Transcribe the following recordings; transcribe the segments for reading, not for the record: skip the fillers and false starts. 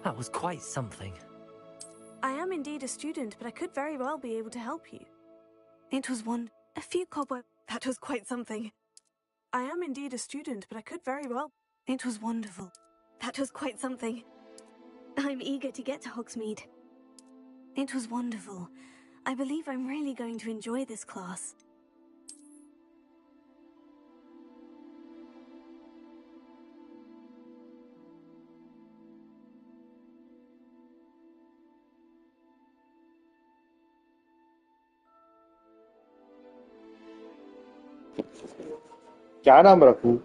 That was quite something. I am indeed a student, but I could very well be able to help you. It was a few cobweb. That was quite something. I am indeed a student, but I could very well. It was wonderful. That was quite something. I'm eager to get to Hogsmeade. It was wonderful. I believe I'm really going to enjoy this class. क्या नाम रखूं?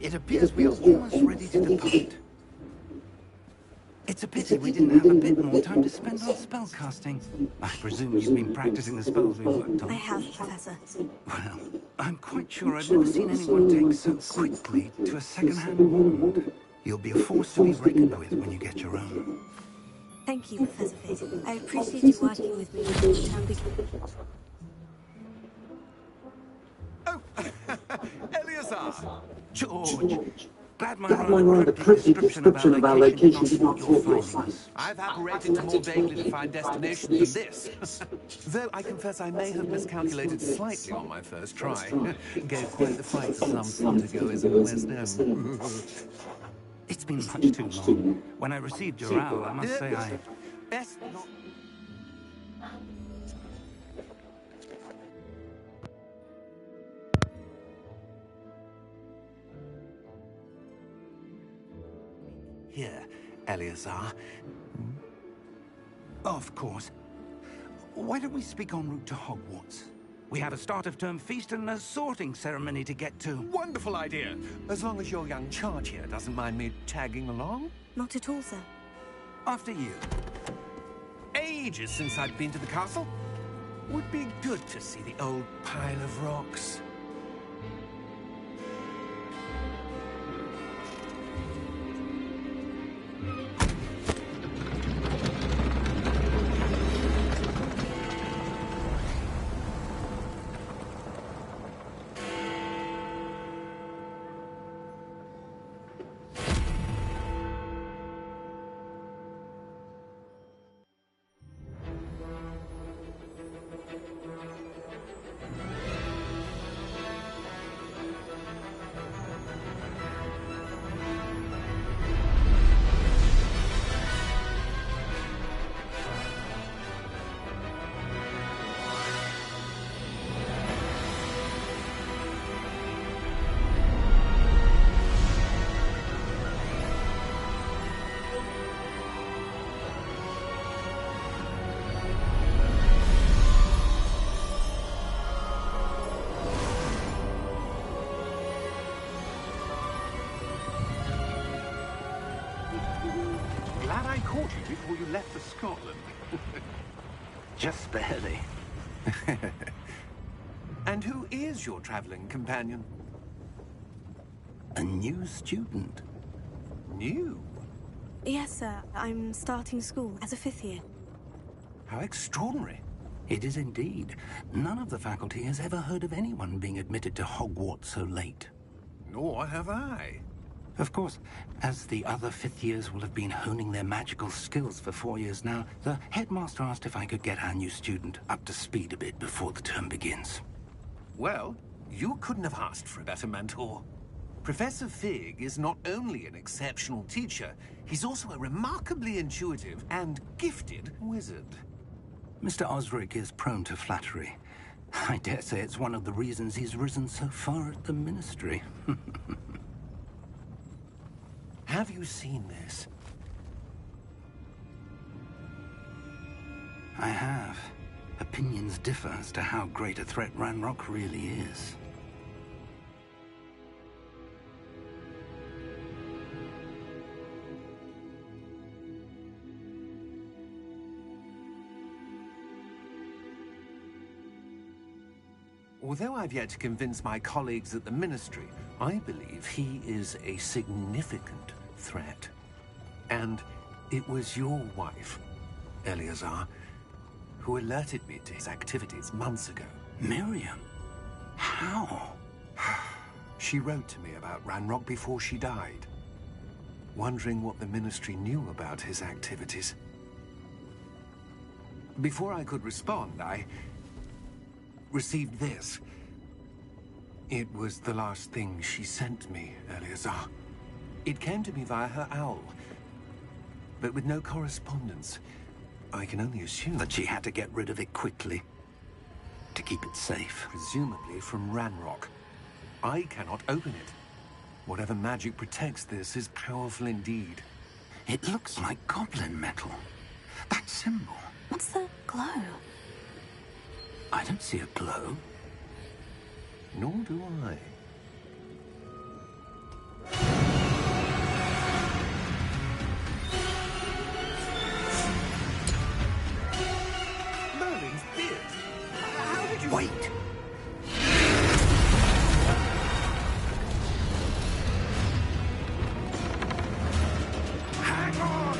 It appears we are almost ready to depart. It's a pity we didn't have a bit more time to spend on spellcasting. I presume you've been practicing the spells we worked on. I have, Professor. Well, I'm quite sure I've never seen anyone take so quickly to a second-hand wand. You'll be a force to be reckoned with when you get your own. Thank you, Professor Fate. I appreciate you working with me from the time beginning. Oh, Eleazar! George, Glad my Glad my rather cryptic description of our location did not thwart your sights. I've apparated to more vaguely defined destinations than this. Though I confess I may have miscalculated slightly on my first try. Gave quite the fright to some theatergoers in the West End. It's been much too long. When I received your owl, I must say I... Best not... Here, Eleazar. Of course. Why don't we speak en route to Hogwarts? We have a start-of-term feast and a sorting ceremony to get to. Wonderful idea. As long as your young charge here doesn't mind me tagging along. Not at all, sir. After you. Ages since I've been to the castle. Would be good to see the old pile of rocks. Glad I caught you before you left for Scotland. Just barely. And who is your traveling companion? A new student. New? Yes, sir. I'm starting school as a 5th year. How extraordinary. It is indeed. None of the faculty has ever heard of anyone being admitted to Hogwarts so late. Nor have I. Of course, as the other 5th years will have been honing their magical skills for 4 years now, the headmaster asked if I could get our new student up to speed a bit before the term begins. Well, you couldn't have asked for a better mentor. Professor Fig is not only an exceptional teacher, he's also a remarkably intuitive and gifted wizard. Mr. Osric is prone to flattery. I dare say it's one of the reasons he's risen so far at the Ministry. Have you seen this? I have. Opinions differ as to how great a threat Ranrock really is. Although I've yet to convince my colleagues at the Ministry, I believe he is a significant threat. And it was your wife, Eleazar, who alerted me to his activities months ago. Miriam? How? She wrote to me about Ranrock before she died, wondering what the Ministry knew about his activities. Before I could respond, I received this. It was the last thing she sent me, Eleazar. It came to me via her owl, but with no correspondence. I can only assume That she had to get rid of it quickly, to keep it safe. presumably from Ranrock. I cannot open it. Whatever magic protects this is powerful indeed. It looks like goblin metal. That symbol. What's the glow? I don't see a glow. Nor do I. Merlin's beard. How did you... Wait. Hang on!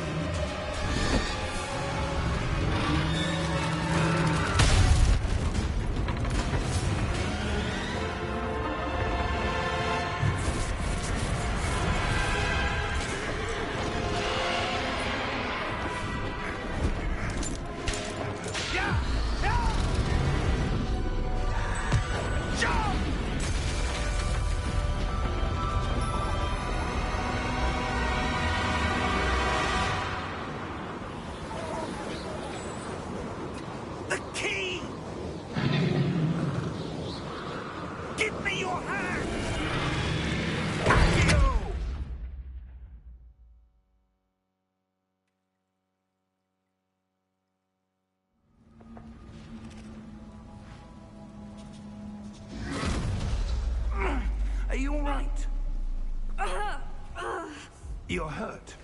You're hurt.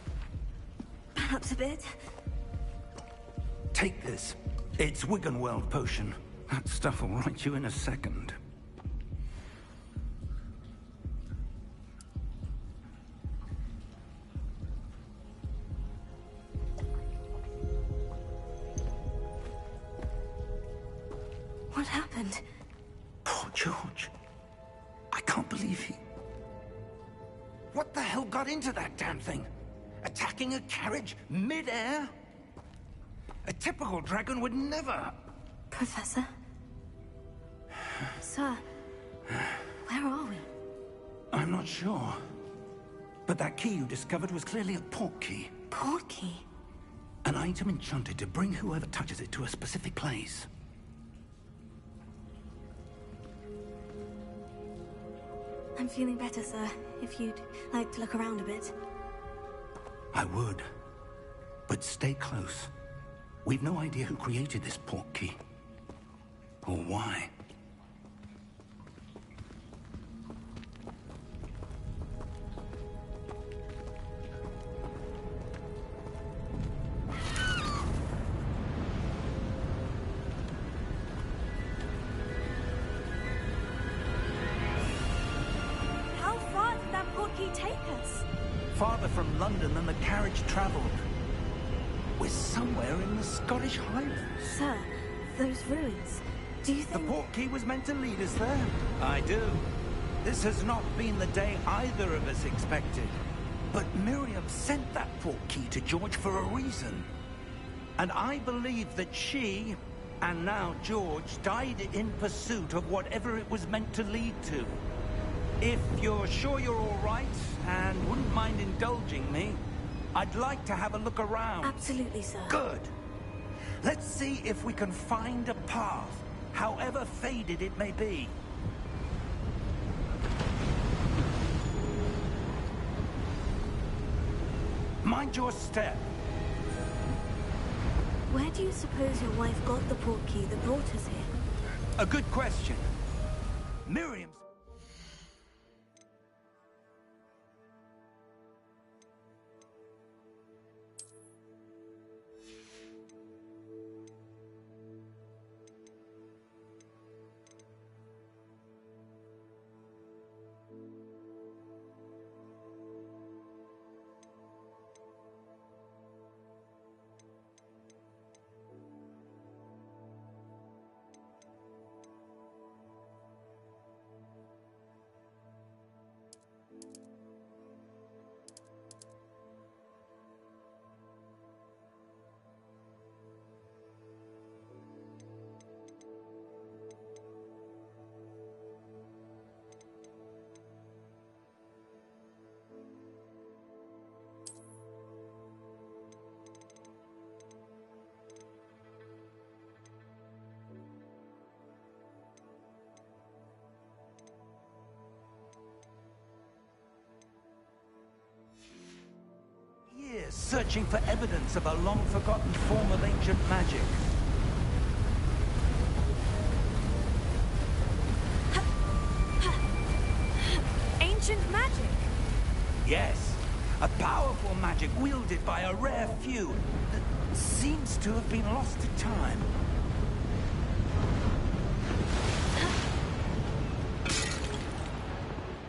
Perhaps a bit. Take this. It's Wiggenweld potion. That stuff will right you in a second. What happened? Poor George. I can't believe he... What the hell got into that damn thing? Attacking a carriage mid-air? A typical dragon would never... Professor? Sir, where are we? I'm not sure. But that key you discovered was clearly a port key. Port key? An item enchanted to bring whoever touches it to a specific place. I'm feeling better, sir. If you'd like to look around a bit. I would. But stay close. We've no idea who created this port key. Or why. How far did that port key take us? Farther from London than the carriage traveled. We're somewhere in the Scottish Highlands. Sir, those ruins. Do you The think... port key was meant to lead us there. I do. This has not been the day either of us expected. But Miriam sent that port key to George for a reason. And I believe that she, and now George, died in pursuit of whatever it was meant to lead to. If you're sure you're all right, and wouldn't mind indulging me, I'd like to have a look around. Absolutely, sir. Good. Let's see if we can find a path, however faded it may be. Mind your step. Where do you suppose your wife got the port key that brought us here? A good question. Miriam's... years searching for evidence of a long-forgotten form of ancient magic. Ancient magic? Yes, a powerful magic wielded by a rare few that seems to have been lost to time.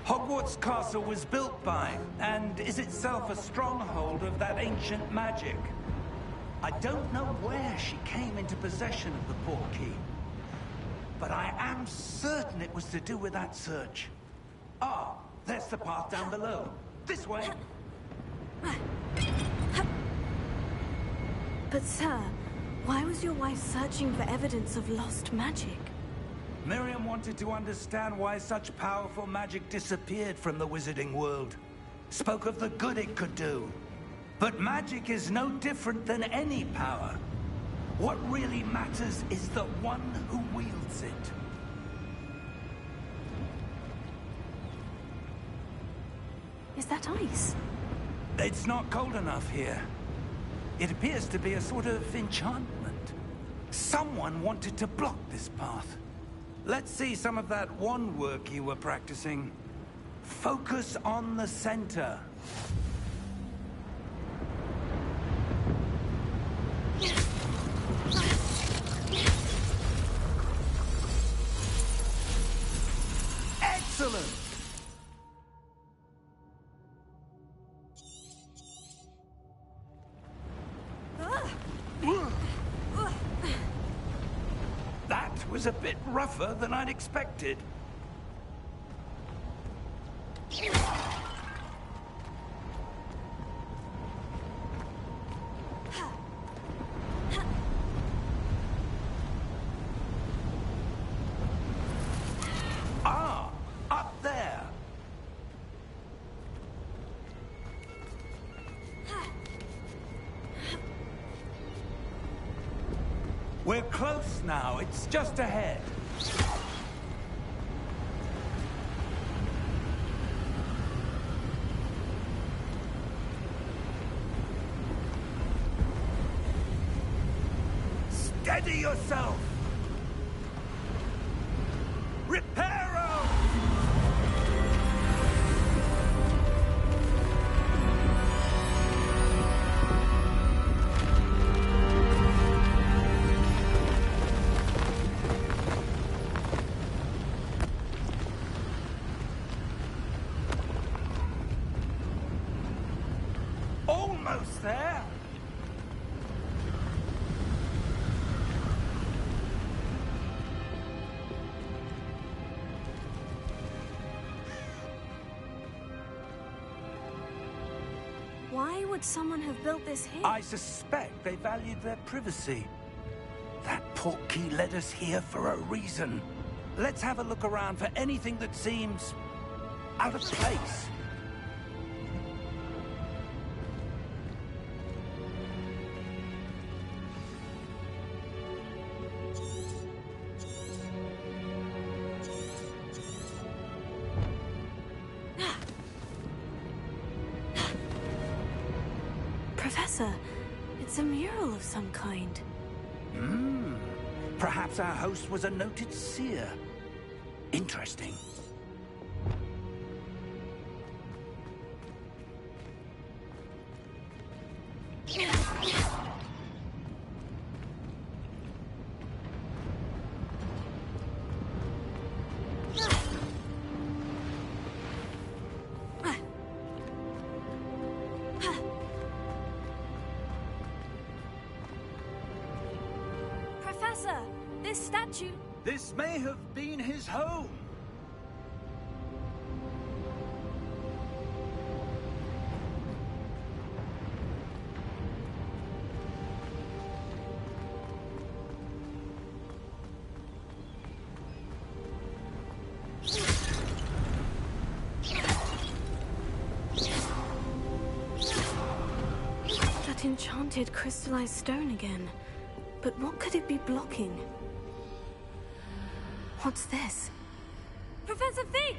Haag-warts castle was built by, and is itself a stronghold of that ancient magic. I don't know where she came into possession of the port key, but I am certain it was to do with that search. Ah, there's the path down below. This way. But sir, why was your wife searching for evidence of lost magic? Miriam wanted to understand why such powerful magic disappeared from the wizarding world. Spoke of the good it could do. But magic is no different than any power. What really matters is the one who wields it. Is that ice? It's not cold enough here. It appears to be a sort of enchantment. Someone wanted to block this path. Let's see some of that wand work you were practicing. Focus on the center. was a bit rougher than I'd expected. Ah, up there. We're close now. It's just ahead. Steady yourself! Reparo! Almost there! Why would someone have built this here? I suspect they valued their privacy. That portkey led us here for a reason. Let's have a look around for anything that seems out of place. Professor, it's a mural of some kind. Perhaps our host was a noted seer. Interesting. Professor, this statue... This may have been his home. That enchanted crystallized stone again. But what could it be blocking? What's this? Professor Fig!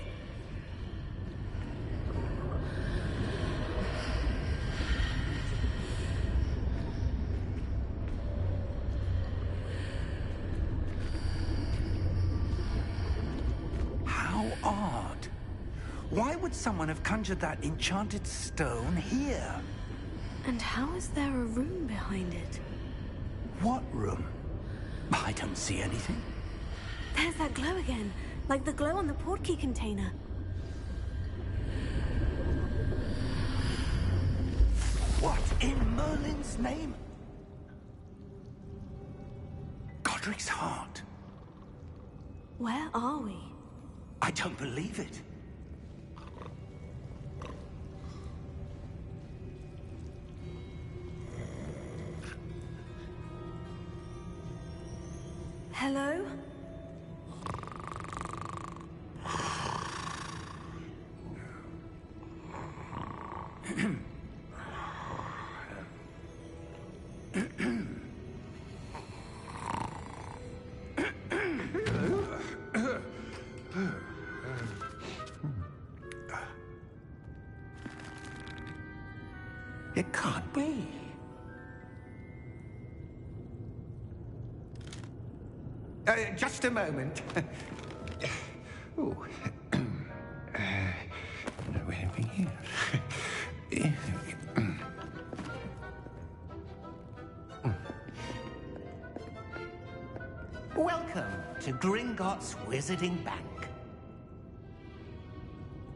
How odd. Why would someone have conjured that enchanted stone here? And how is there a room behind it? What room? I don't see anything. There's that glow again, like the glow on the portkey container. What in Merlin's name? Godric's heart. Where are we? I don't believe it. Hello? It can't be. Just a moment. Oh. Where are we here? Welcome to Gringotts Wizarding Bank.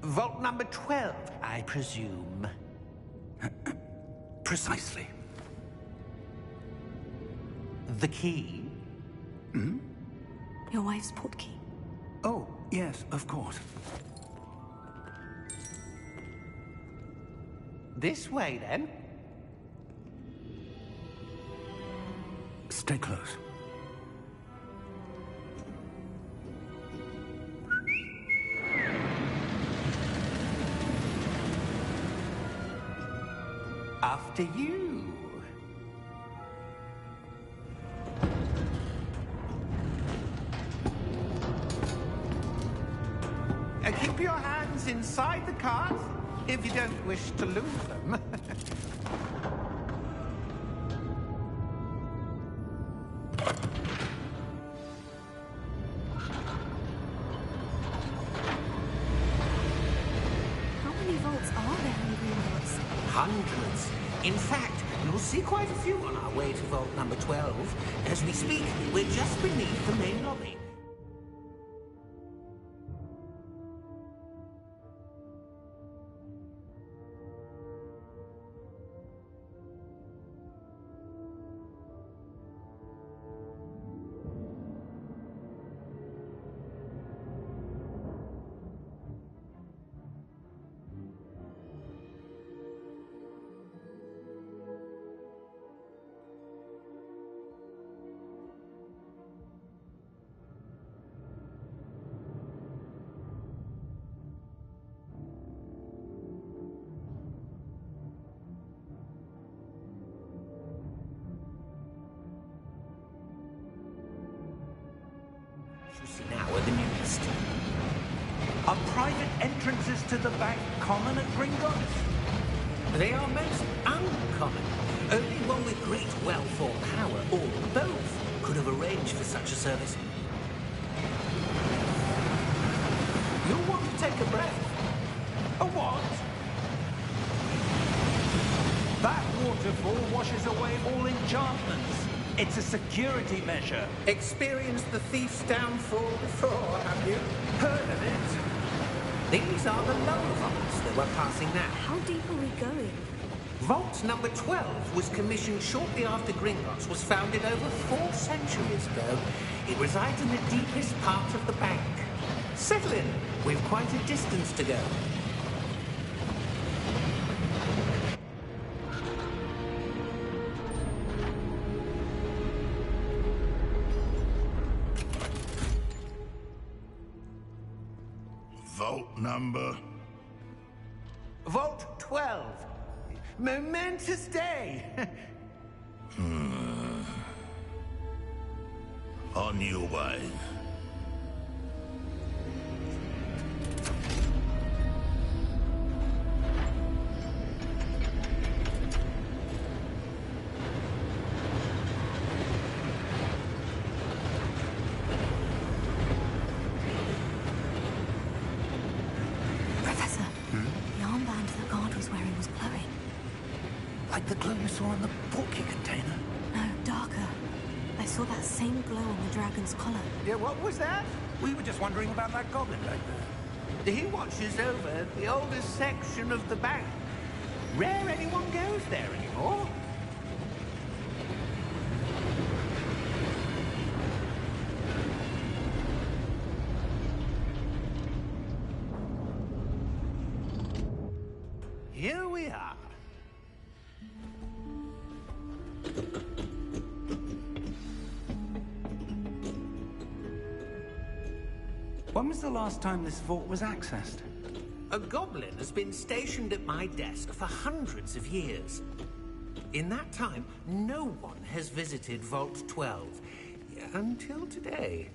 Vault number 12, I presume. Precisely. The key? Your wife's portkey. Oh, yes, of course. This way, then. Stay close. After you. Keep your hands inside the cart if you don't wish to lose them. How many vaults are there in Greenwoods? Hundreds. In fact, you'll see quite a few on our way to vault number 12. As we speak, we're just beneath the main lobby. You see now are the newest. Are private entrances to the bank common at Gringotts? They are most uncommon. Only one with great wealth or power, or both, could have arranged for such a service. You'll want to take a breath. A what? That waterfall washes away all enchantments. It's a security measure. Experienced the thief's downfall before, have you? Heard of it? These are the lower vaults that we're passing now. How deep are we going? Vault number 12 was commissioned shortly after Gringotts was founded over 4 centuries ago. It resides in the deepest part of the bank. Settle in. We've quite a distance to go. Vault number? Vault 12. Momentous day. On your way. Professor, the armband the guard was wearing was glowing. Like the glow you saw in the portkey container? No, darker. I saw that same glow on the dragon's collar. Yeah, what was that? We were just wondering about that goblin back there. He watches over the oldest section of the bank. Rare anyone goes there anymore. Here we are. When was the last time this vault was accessed? A goblin has been stationed at my desk for hundreds of years. In that time, no one has visited Vault 12 until today.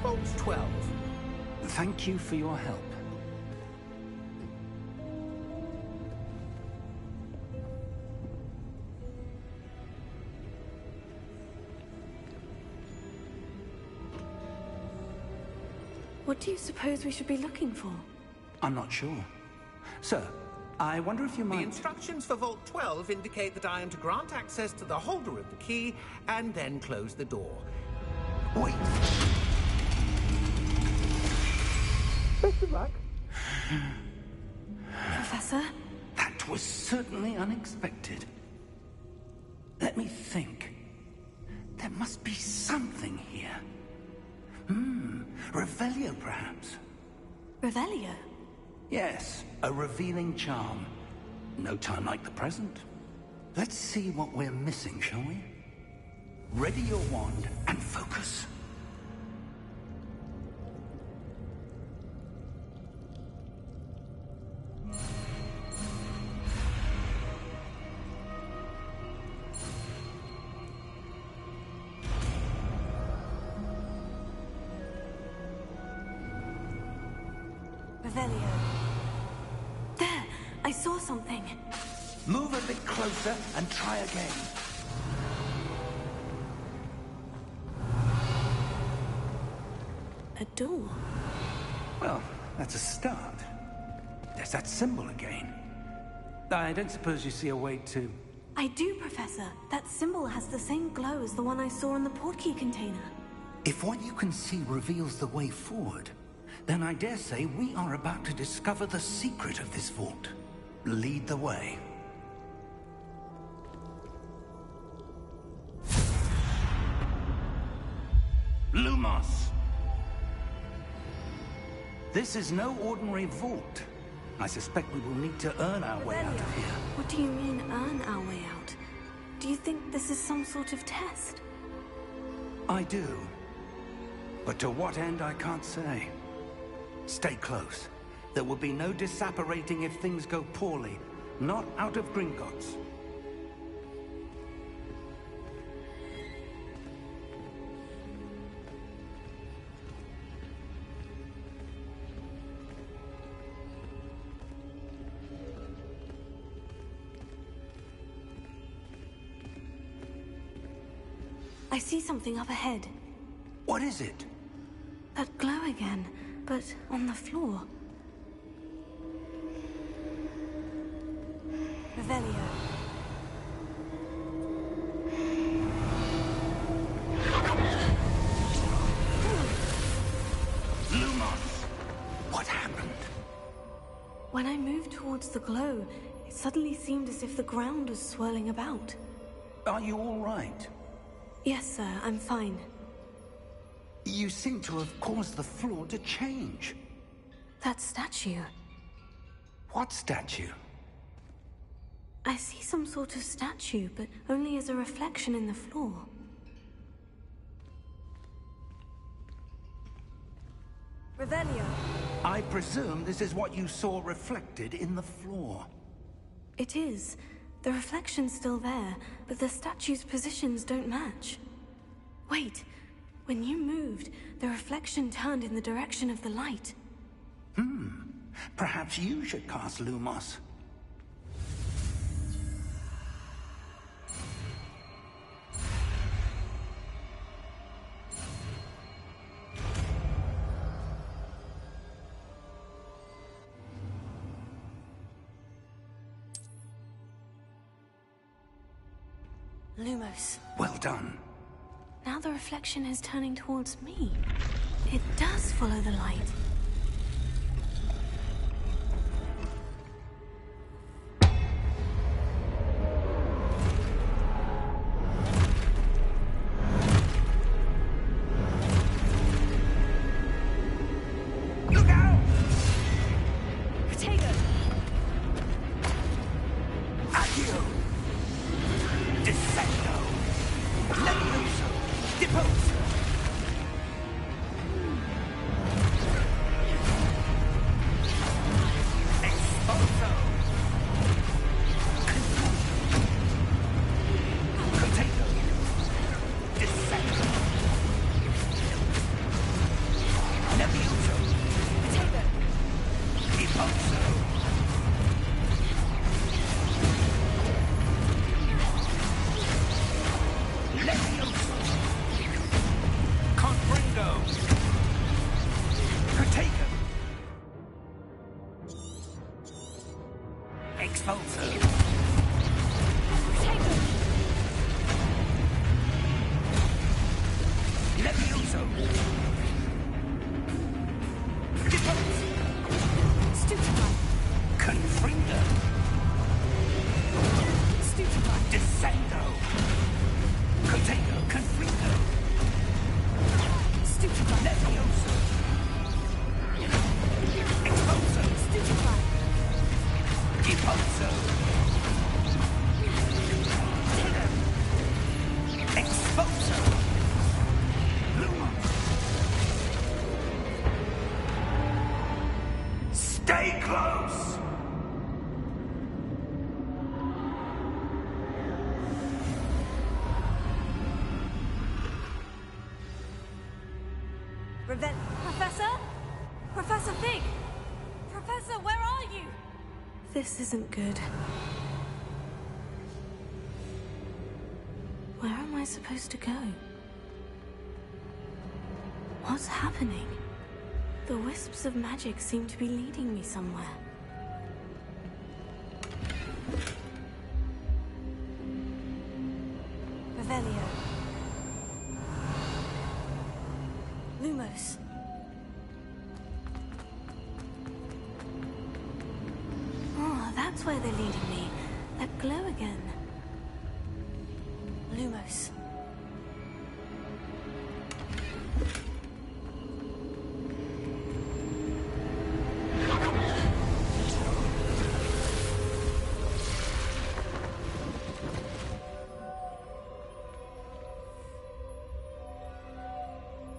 Vault 12. Thank you for your help. What do you suppose we should be looking for? I'm not sure. Sir, I wonder if you The might... instructions for Vault 12 indicate that I am to grant access to the holder of the key and then close the door. Wait! Best of luck. Professor? That was certainly unexpected. Let me think. There must be something here. Revelio, perhaps. Revelio? Yes, a revealing charm. No time like the present. Let's see what we're missing, shall we? Ready your wand and focus. Revelio. There! I saw something. Move a bit closer and try again. A door. Well, that's a start. There's that symbol again. I don't suppose you see a way to... I do, Professor. That symbol has the same glow as the one I saw in the portkey container. If what you can see reveals the way forward, then I dare say we are about to discover the secret of this vault. Lead the way. Lumos! This is no ordinary vault. I suspect we will need to earn our way out of here. What do you mean, earn our way out? Do you think this is some sort of test? I do. But to what end, I can't say. Stay close. There will be no disapparating if things go poorly. Not out of Gringotts. I see something up ahead. What is it? That glow again, but on the floor. Revelio. Lumos! What happened? When I moved towards the glow, it suddenly seemed as if the ground was swirling about. Are you all right? Yes, sir, I'm fine. You seem to have caused the floor to change. That statue. What statue? I see some sort of statue, but only as a reflection in the floor. Revelio. I presume this is what you saw reflected in the floor. It is. The reflection's still there, but the statue's positions don't match. Wait. When you moved, the reflection turned in the direction of the light. Perhaps you should cast Lumos. Lumos. Well done. Now the reflection is turning towards me. It does follow the light. Look out! Potato! Accio! Descendo! Levioso! Depose! Expulso! Potato! Descendo! Levioso! Potato! Depose! Levioso! Comprendo! Potato! Expulso! Potato! Levioso! Depose! Stupid! Professor? Professor Fig! Professor, where are you? This isn't good. Where am I supposed to go? What's happening? The wisps of magic seem to be leading me somewhere. Revelio. Lumos. Oh, that's where they're leading me. That glow again. Lumos.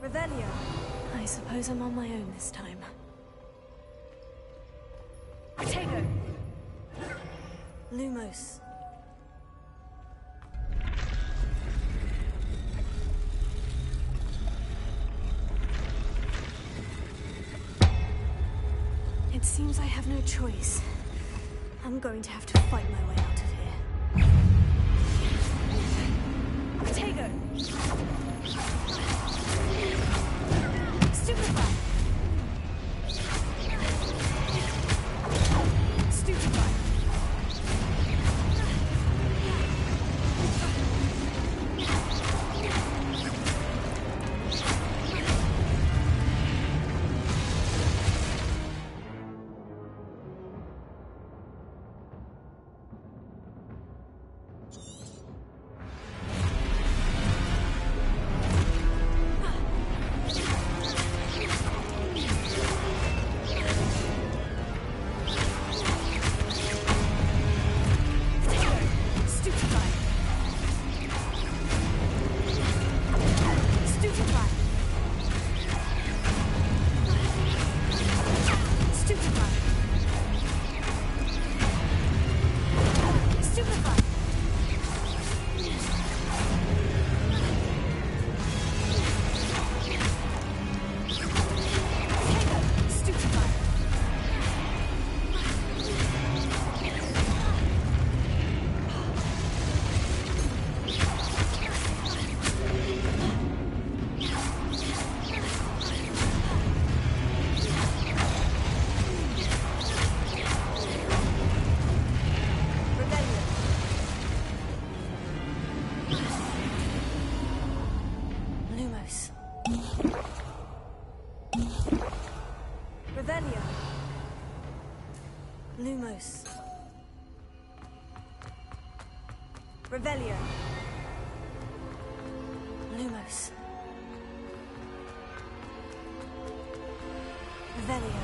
Revelio. I suppose I'm on my own this time. Potato. Lumos. It seems I have no choice. I'm going to have to fight my way out of here. Potato. Stupefy. Stupefy. Revelio. Lumos. Revelio. Lumos. Revelio.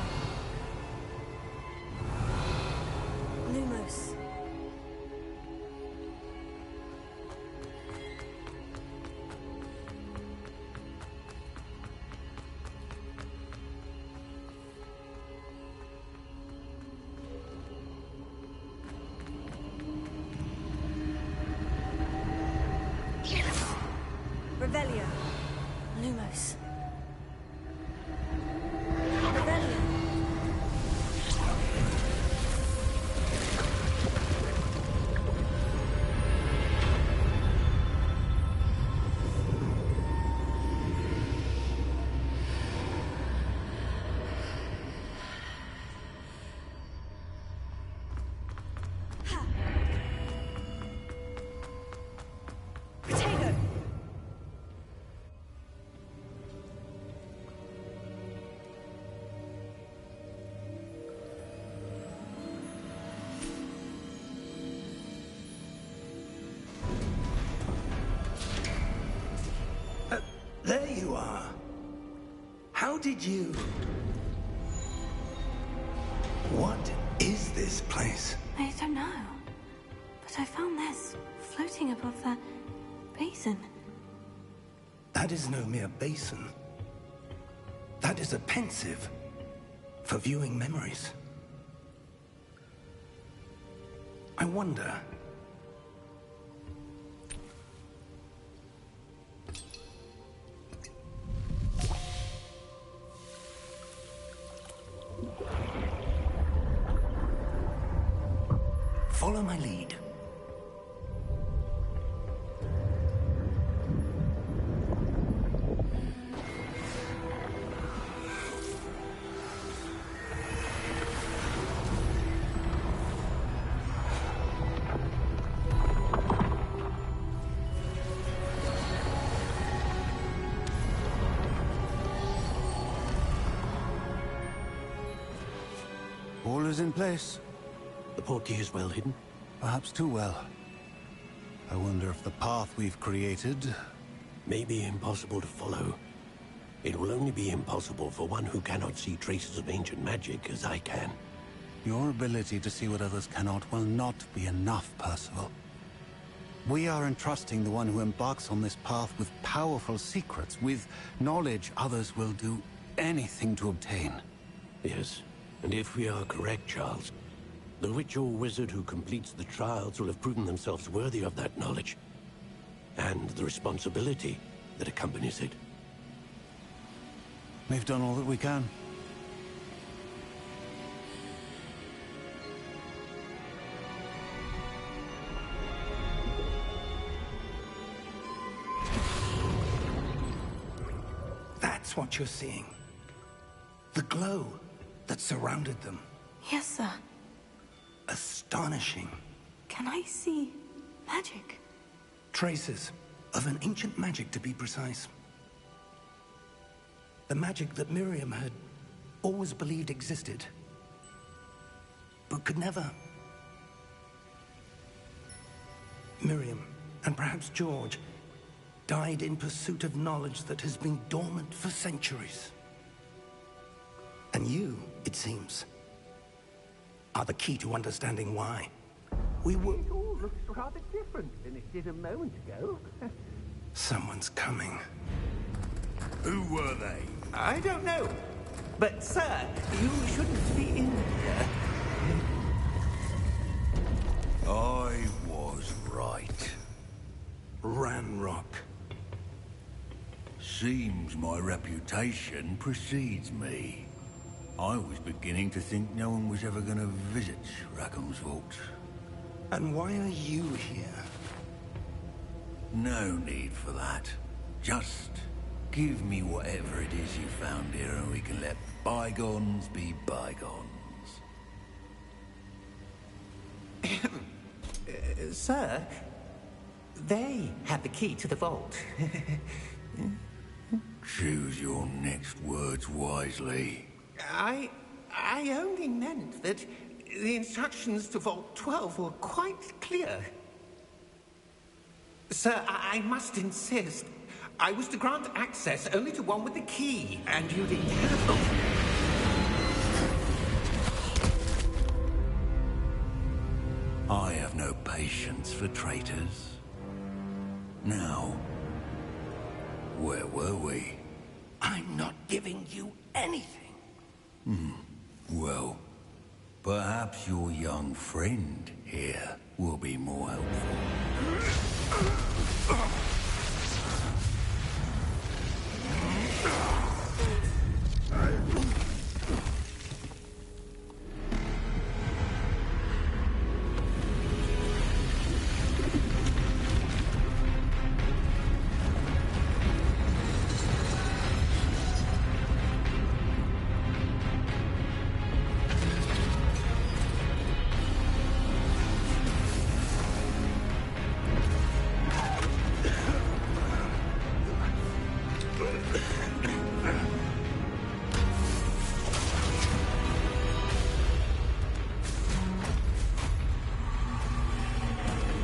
Lumos. Revelio. Lumos. Revelio. Potato. There you are. How did you... What is this place? I don't know. But I found this floating above that basin. That is no mere basin. That is a pensive for viewing memories. I wonder... Follow my lead. All is in place. The portkey is well hidden. Perhaps too well. I wonder if the path we've created... May be impossible to follow. It will only be impossible for one who cannot see traces of ancient magic as I can. Your ability to see what others cannot will not be enough, Percival. We are entrusting the one who embarks on this path with powerful secrets, with knowledge others will do anything to obtain. Yes, and if we are correct, Charles, the witch or wizard who completes the trials will have proven themselves worthy of that knowledge, and the responsibility that accompanies it. We've done all that we can. That's what you're seeing. The glow that surrounded them. Yes, sir. Astonishing. Can I see magic? Traces of an ancient magic, to be precise. The magic that Miriam had always believed existed, but could never. Miriam, and perhaps George, died in pursuit of knowledge that has been dormant for centuries. And you, it seems, are the key to understanding why. We were... It all looks rather different than it did a moment ago. Someone's coming. Who were they? I don't know. But, sir, you shouldn't be in here. I was right. Ranrock. Seems my reputation precedes me. I was beginning to think no one was ever going to visit Rackham's vault. And why are you here? No need for that. Just give me whatever it is you found here and we can let bygones be bygones. Sir, they had the key to the vault. Choose your next words wisely. I only meant that the instructions to Vault 12 were quite clear. Sir, I must insist. I was to grant access only to one with the key, and you didn't have... I have no patience for traitors. Now, where were we? I'm not giving you anything. Well, perhaps your young friend here will be more helpful.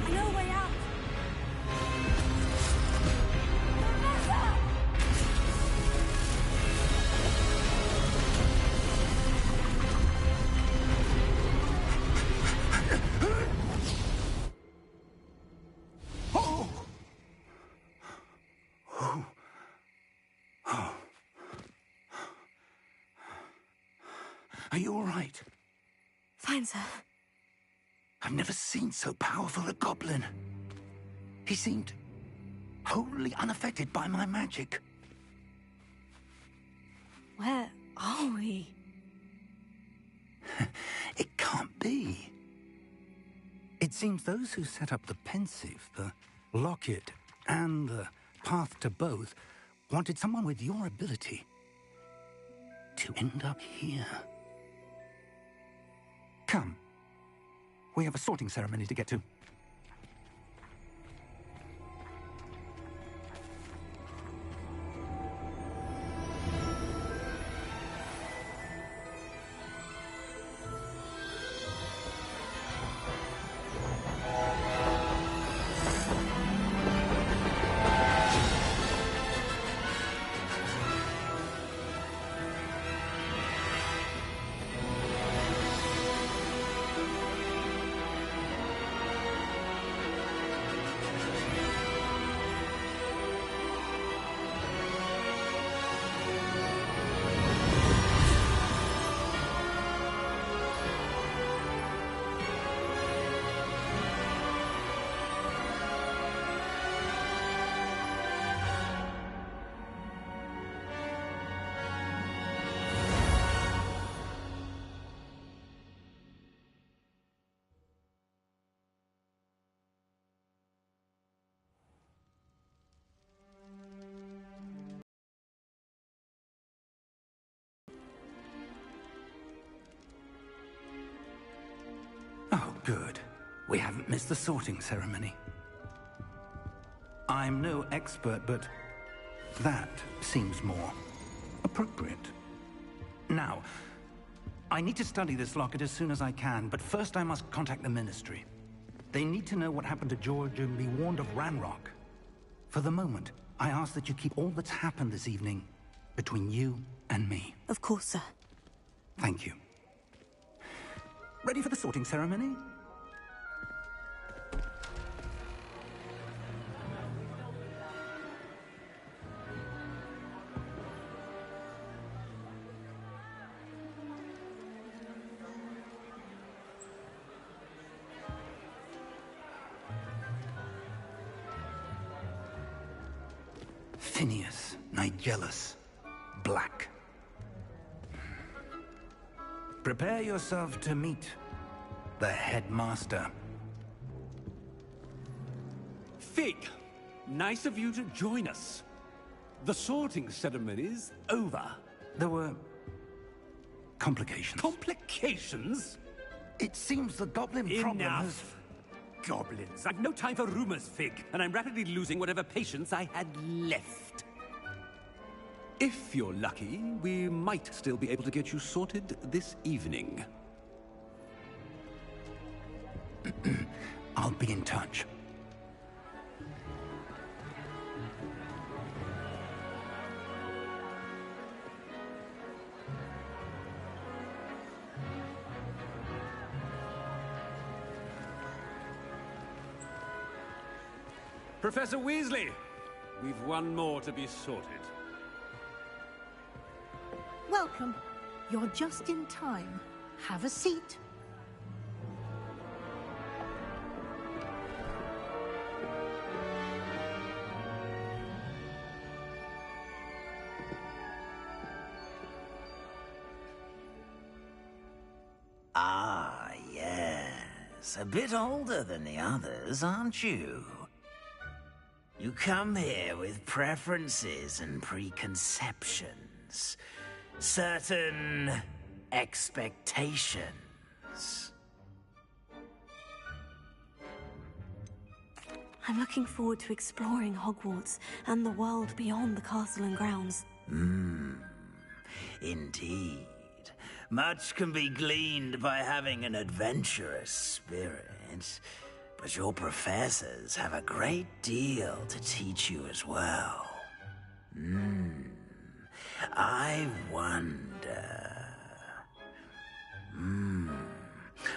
I know a way out. Are you all right? Fine, sir. I've never seen so powerful a goblin. He seemed wholly unaffected by my magic. Where are we? It can't be. It seems those who set up the pensive, the locket, and the path to both wanted someone with your ability to end up here. Come. We have a sorting ceremony to get to. Oh, good. We haven't missed the sorting ceremony. I'm no expert, but that seems more appropriate. Now, I need to study this locket as soon as I can, but first I must contact the Ministry. They need to know what happened to George and be warned of Ranrock. For the moment, I ask that you keep all that's happened this evening between you and me. Of course, sir. Thank you. Ready for the sorting ceremony? Phineas, Nigellus, Black. Prepare yourself to meet the headmaster. Fig, nice of you to join us. The sorting ceremony's over. There were complications. Complications? It seems the goblin problem has... Enough! Goblins. I've no time for rumors, Fig, and I'm rapidly losing whatever patience I had left. If you're lucky, we might still be able to get you sorted this evening. I'll be in touch. Professor Weasley, we've one more to be sorted. Welcome. You're just in time. Have a seat. Ah, yes. A bit older than the others, aren't you? You come here with preferences and preconceptions. Certain expectations. I'm looking forward to exploring Hogwarts and the world beyond the castle and grounds. Indeed. Much can be gleaned by having an adventurous spirit, but your professors have a great deal to teach you as well. I wonder...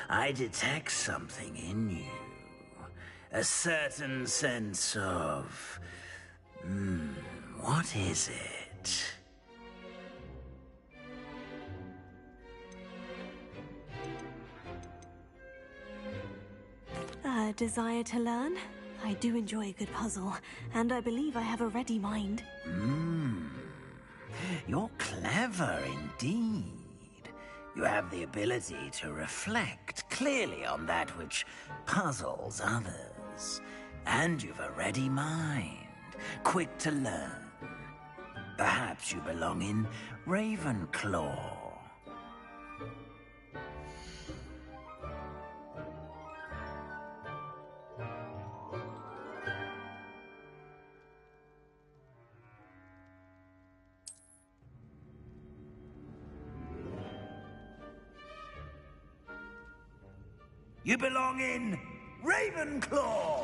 I detect something in you. A certain sense of... what is it? A desire to learn? I do enjoy a good puzzle, and I believe I have a ready mind. You're clever indeed. You have the ability to reflect clearly on that which puzzles others. And you've a ready mind, quick to learn. Perhaps you belong in Ravenclaw. You belong in Ravenclaw!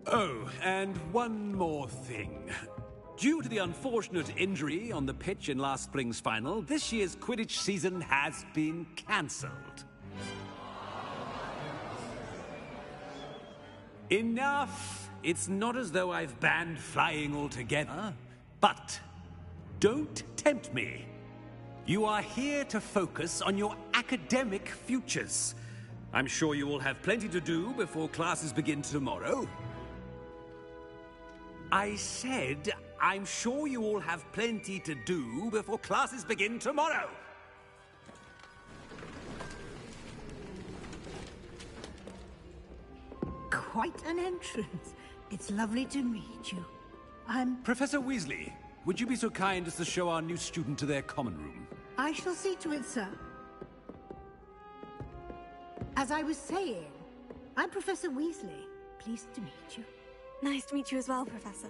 Oh, and one more thing. Due to the unfortunate injury on the pitch in last spring's final, this year's Quidditch season has been cancelled. Enough! It's not as though I've banned flying altogether. But don't tempt me. You are here to focus on your academic futures. I'm sure you will have plenty to do before classes begin tomorrow. I said, I'm sure you all have plenty to do before classes begin tomorrow. Quite an entrance. It's lovely to meet you. Professor Weasley, would you be so kind as to show our new student to their common room? I shall see to it, sir. As I was saying, I'm Professor Weasley. Pleased to meet you. Nice to meet you as well, Professor.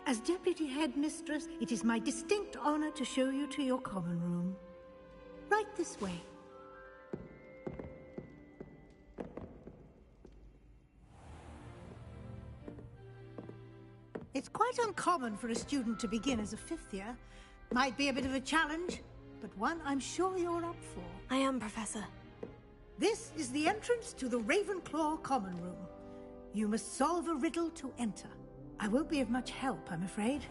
As Deputy Headmistress, it is my distinct honor to show you to your common room. Right this way. It's quite uncommon for a student to begin as a fifth year. Might be a bit of a challenge, but one I'm sure you're up for. I am, Professor. This is the entrance to the Ravenclaw common room. You must solve a riddle to enter. I won't be of much help, I'm afraid.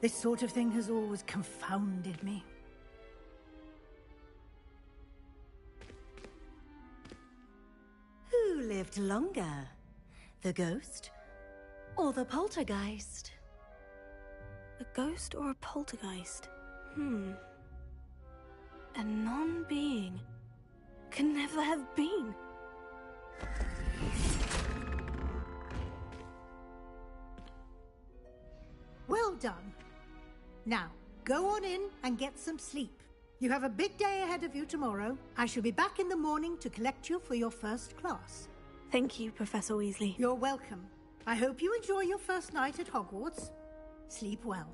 This sort of thing has always confounded me. Who lived longer? The ghost or the poltergeist? A ghost or a poltergeist? A non-being can never have been. Well done. Now, go on in and get some sleep. You have a big day ahead of you tomorrow. I shall be back in the morning to collect you for your first class. Thank you, Professor Weasley. You're welcome. I hope you enjoy your first night at Hogwarts. Sleep well.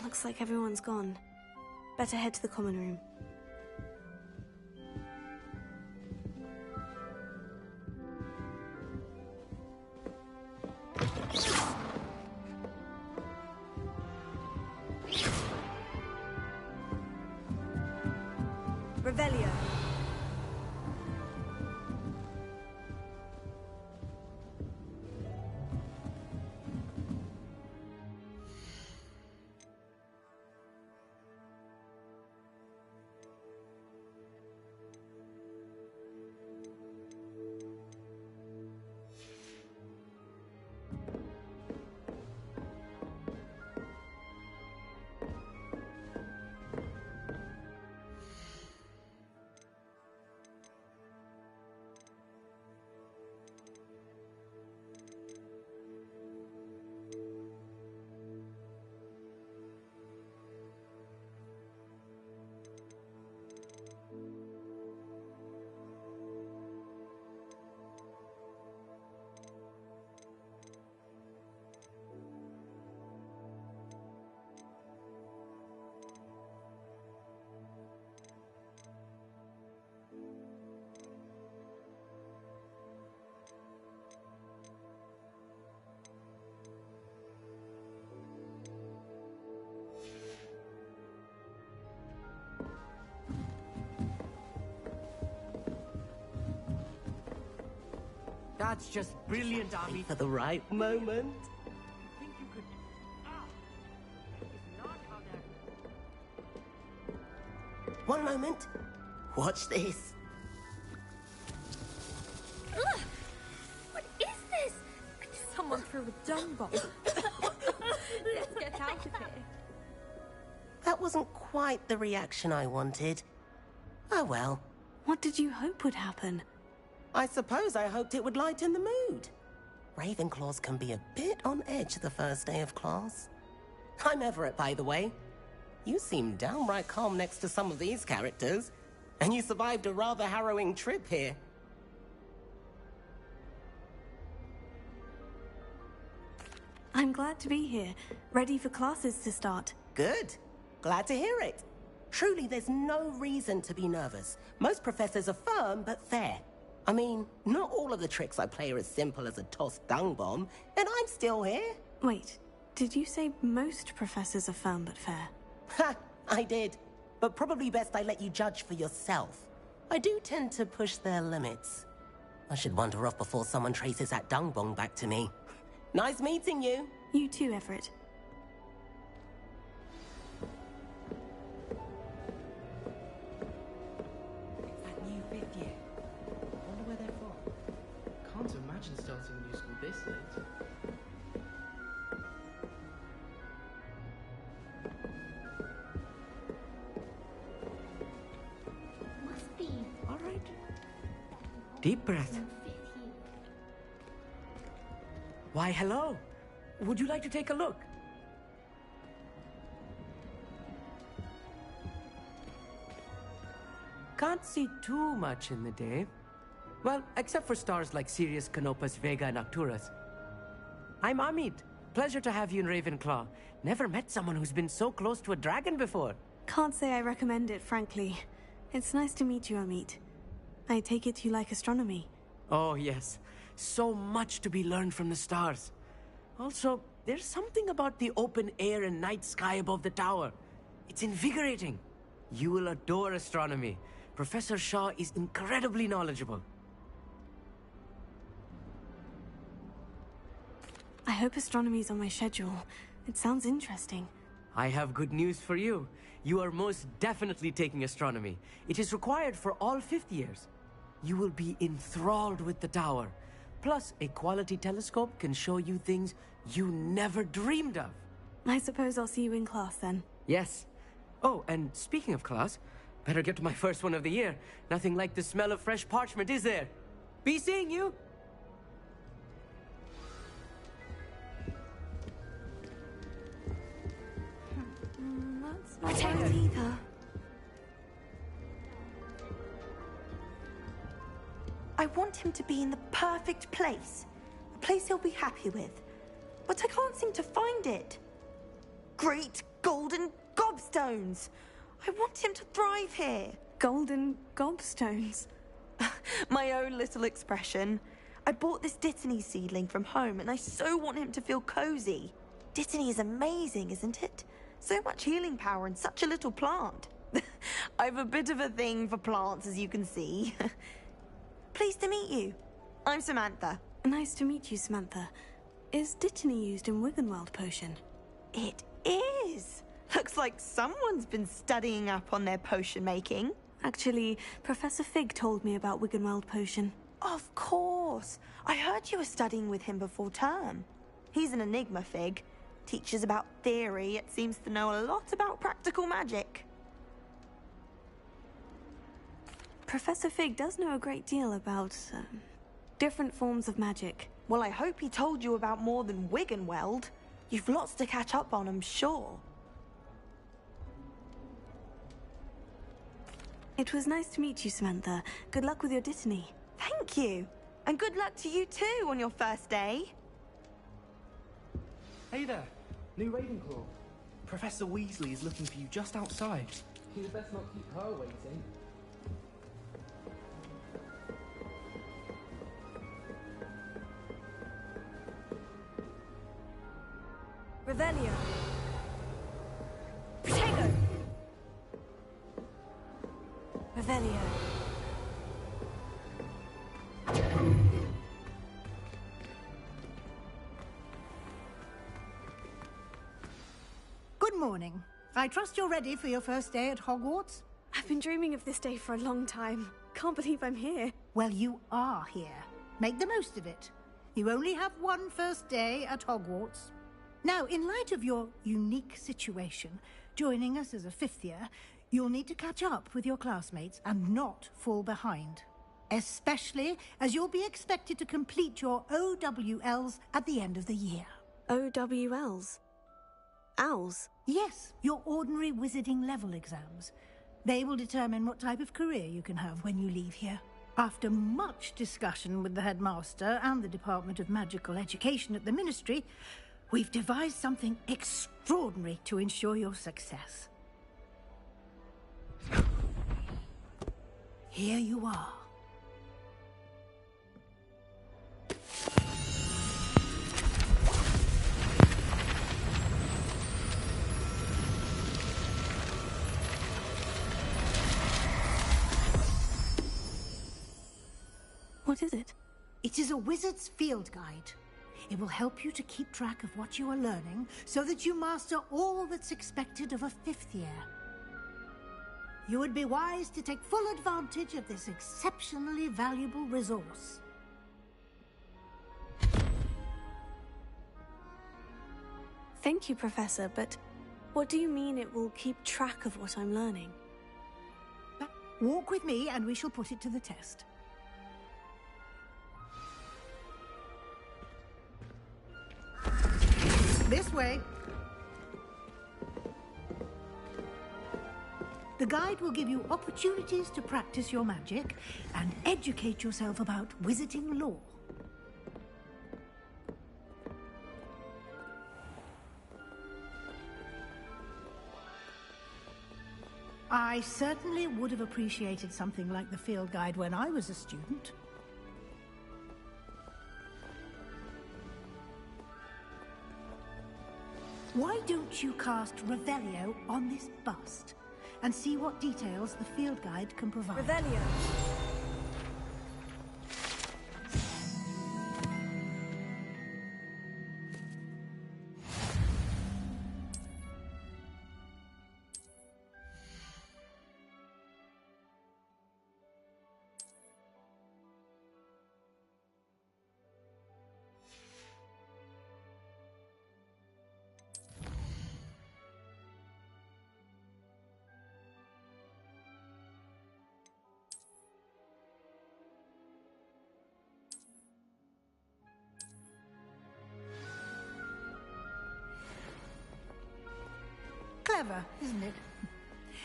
Looks like everyone's gone. Better head to the common room. Revelio. That's just brilliant, Army. For the right moment. Think you could... It's not how that... One moment. Watch this. Ugh! What is this? Someone threw a dung bomb. Let's get out of here. That wasn't quite the reaction I wanted. Oh well. What did you hope would happen? I suppose I hoped it would lighten the mood. Ravenclaws can be a bit on edge the first day of class. I'm Everett, by the way. You seem downright calm next to some of these characters, and you survived a rather harrowing trip here. I'm glad to be here, ready for classes to start. Good. Glad to hear it. Truly, there's no reason to be nervous. Most professors are firm but fair. I mean, not all of the tricks I play are as simple as a tossed dung bomb, and I'm still here. Wait, did you say most professors are firm but fair? Ha! I did. But probably best I let you judge for yourself. I do tend to push their limits. I should wander off before someone traces that dung bomb back to me. Nice meeting you. You too, Everett. That new fifth year. Wonder where they're from. Can't imagine starting a new school this late. Must be. All right. Deep breath. Why, hello. Would you like to take a look? Can't see too much in the day. Well, except for stars like Sirius, Canopus, Vega, and Arcturus. I'm Amit. Pleasure to have you in Ravenclaw. Never met someone who's been so close to a dragon before. Can't say I recommend it, frankly. It's nice to meet you, Amit. I take it you like astronomy. Oh, yes. So much to be learned from the stars. Also, there's something about the open air and night sky above the tower. It's invigorating. You will adore astronomy. Professor Shaw is incredibly knowledgeable. I hope astronomy's on my schedule. It sounds interesting. I have good news for you. You are most definitely taking astronomy. It is required for all fifth years. You will be enthralled with the tower. Plus, a quality telescope can show you things you never dreamed of. I suppose I'll see you in class then. Yes. Oh, and speaking of class, better get to my first one of the year. Nothing like the smell of fresh parchment, is there? Be seeing you! That's not right either. I want him to be in the perfect place. A place he'll be happy with. But I can't seem to find it. Great golden gobstones! I want him to thrive here. Golden gobstones? My own little expression. I bought this Dittany seedling from home and I so want him to feel cozy. Dittany is amazing, isn't it? So much healing power in such a little plant. I've a bit of a thing for plants, as you can see. Pleased to meet you. I'm Samantha. Nice to meet you, Samantha. Is Dittany used in Wiggenweld potion? It is. Looks like someone's been studying up on their potion making. Actually, Professor Fig told me about Wiggenweld potion. Of course. I heard you were studying with him before term. He's an enigma, Fig. Teaches about theory, yet seems to know a lot about practical magic. Professor Fig does know a great deal about, different forms of magic. Well, I hope he told you about more than Wiggenweld. You've lots to catch up on, I'm sure. It was nice to meet you, Samantha. Good luck with your Dittany. Thank you. And good luck to you too on your first day. Hey there, new Ravenclaw. Professor Weasley is looking for you just outside. You'd best not keep her waiting. Revelio. Protego. Revelio. Good morning. I trust you're ready for your first day at Hogwarts? I've been dreaming of this day for a long time. Can't believe I'm here. Well, you are here. Make the most of it. You only have one first day at Hogwarts. Now, in light of your unique situation, joining us as a fifth year, you'll need to catch up with your classmates and not fall behind. Especially as you'll be expected to complete your OWLs at the end of the year. OWLs? Owls? Yes, your ordinary wizarding level exams. They will determine what type of career you can have when you leave here. After much discussion with the headmaster and the Department of Magical Education at the Ministry, we've devised something extraordinary to ensure your success. Here you are. What is it? It is a wizard's field guide. It will help you to keep track of what you are learning so that you master all that's expected of a fifth year. You would be wise to take full advantage of this exceptionally valuable resource. Thank you, Professor, but what do you mean it will keep track of what I'm learning? Walk with me and we shall put it to the test. This way. The guide will give you opportunities to practice your magic and educate yourself about wizarding lore. I certainly would have appreciated something like the field guide when I was a student. Why don't you cast Revelio on this bust and see what details the field guide can provide? Revelio. Clever, isn't it?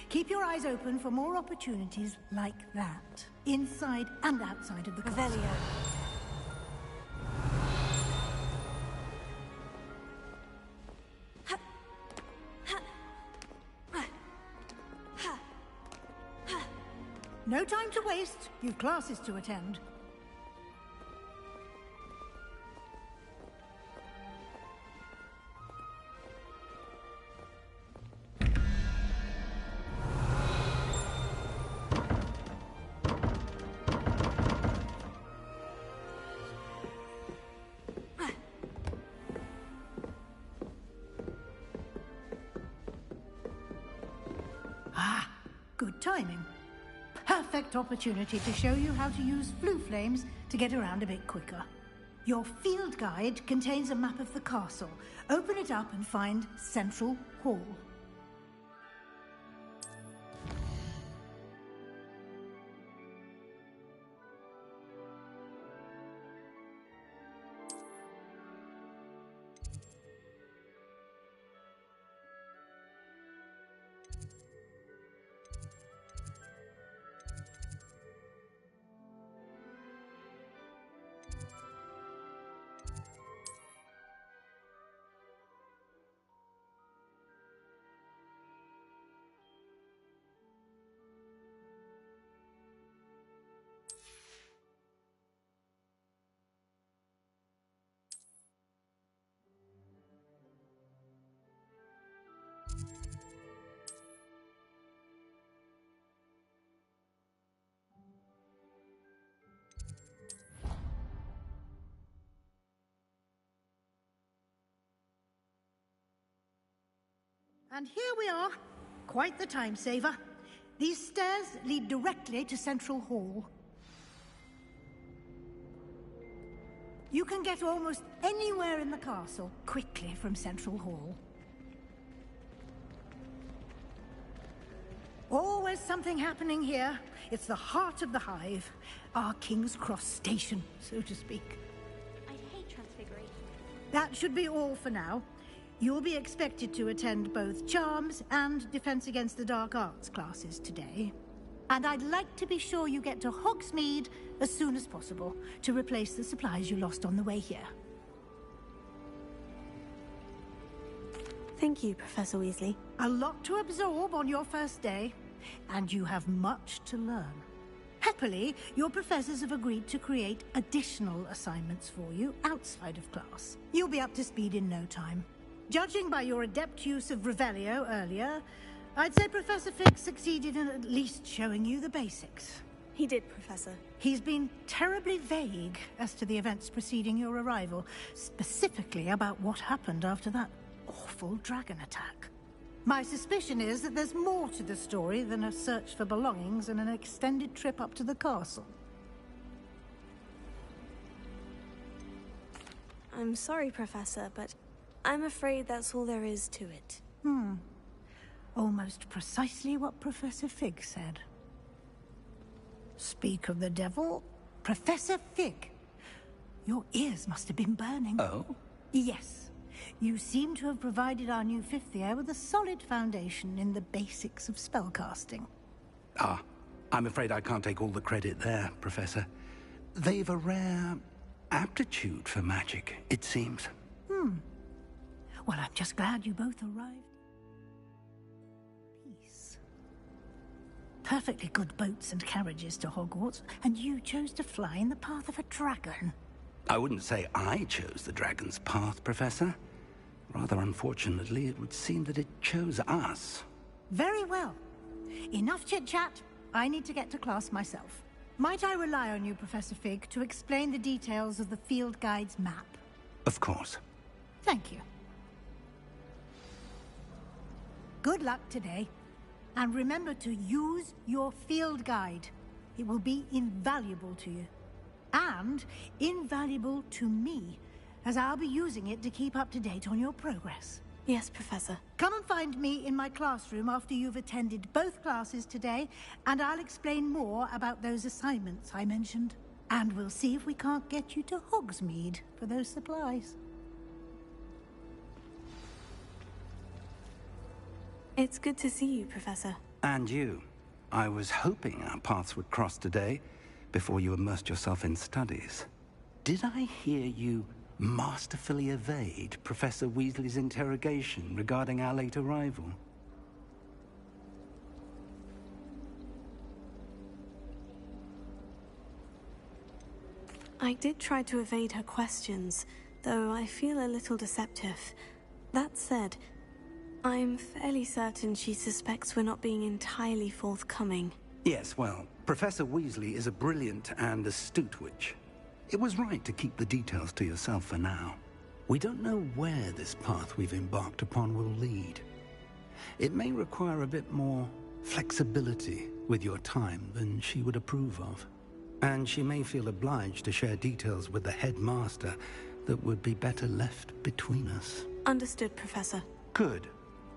Keep your eyes open for more opportunities like that, inside and outside of the castle. Revelio. No time to waste. You've classes to attend. Ah, good timing. Perfect opportunity to show you how to use flue flames to get around a bit quicker. Your field guide contains a map of the castle. Open it up and find Central Hall. And here we are. Quite the time saver. These stairs lead directly to Central Hall. You can get almost anywhere in the castle quickly from Central Hall. Always something happening here. It's the heart of the Hive. Our King's Cross station, so to speak. I hate transfiguration. That should be all for now. You'll be expected to attend both Charms and Defense Against the Dark Arts classes today. And I'd like to be sure you get to Hogsmeade as soon as possible to replace the supplies you lost on the way here. Thank you, Professor Weasley. A lot to absorb on your first day, and you have much to learn. Happily, your professors have agreed to create additional assignments for you outside of class. You'll be up to speed in no time. Judging by your adept use of Revelio earlier, I'd say Professor Fig succeeded in at least showing you the basics. He did, Professor. He's been terribly vague as to the events preceding your arrival, specifically about what happened after that awful dragon attack. My suspicion is that there's more to the story than a search for belongings and an extended trip up to the castle. I'm sorry, Professor, but I'm afraid that's all there is to it. Almost precisely what Professor Fig said. Speak of the devil, Professor Fig. Your ears must have been burning. Oh? Yes. You seem to have provided our new fifth year with a solid foundation in the basics of spellcasting. Ah, I'm afraid I can't take all the credit there, Professor. They've a rare aptitude for magic, it seems. Well, I'm just glad you both arrived. Peace. Perfectly good boats and carriages to Hogwarts, and you chose to fly in the path of a dragon. I wouldn't say I chose the dragon's path, Professor. Rather unfortunately, it would seem that it chose us. Very well. Enough chit-chat. I need to get to class myself. Might I rely on you, Professor Fig, to explain the details of the field guide's map? Of course. Thank you. Good luck today. And remember to use your field guide. It will be invaluable to you. And invaluable to me, as I'll be using it to keep up to date on your progress. Yes, Professor. Come and find me in my classroom after you've attended both classes today, and I'll explain more about those assignments I mentioned. And we'll see if we can't get you to Hogsmeade for those supplies. It's good to see you, Professor. And you. I was hoping our paths would cross today, before you immersed yourself in studies. Did I hear you masterfully evade Professor Weasley's interrogation regarding our late arrival? I did try to evade her questions, though I feel a little deceptive. That said, I'm fairly certain she suspects we're not being entirely forthcoming. Yes, well, Professor Weasley is a brilliant and astute witch. It was right to keep the details to yourself for now. We don't know where this path we've embarked upon will lead. It may require a bit more flexibility with your time than she would approve of. And she may feel obliged to share details with the headmaster that would be better left between us. Understood, Professor. Good.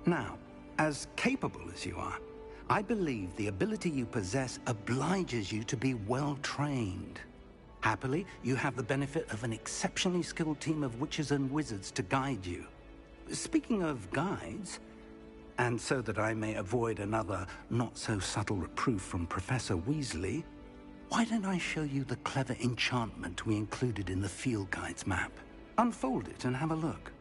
Now, as capable as you are, I believe the ability you possess obliges you to be well-trained. Happily, you have the benefit of an exceptionally skilled team of witches and wizards to guide you. Speaking of guides, and so that I may avoid another not-so-subtle reproof from Professor Weasley, why don't I show you the clever enchantment we included in the field guide's map? Unfold it and have a look.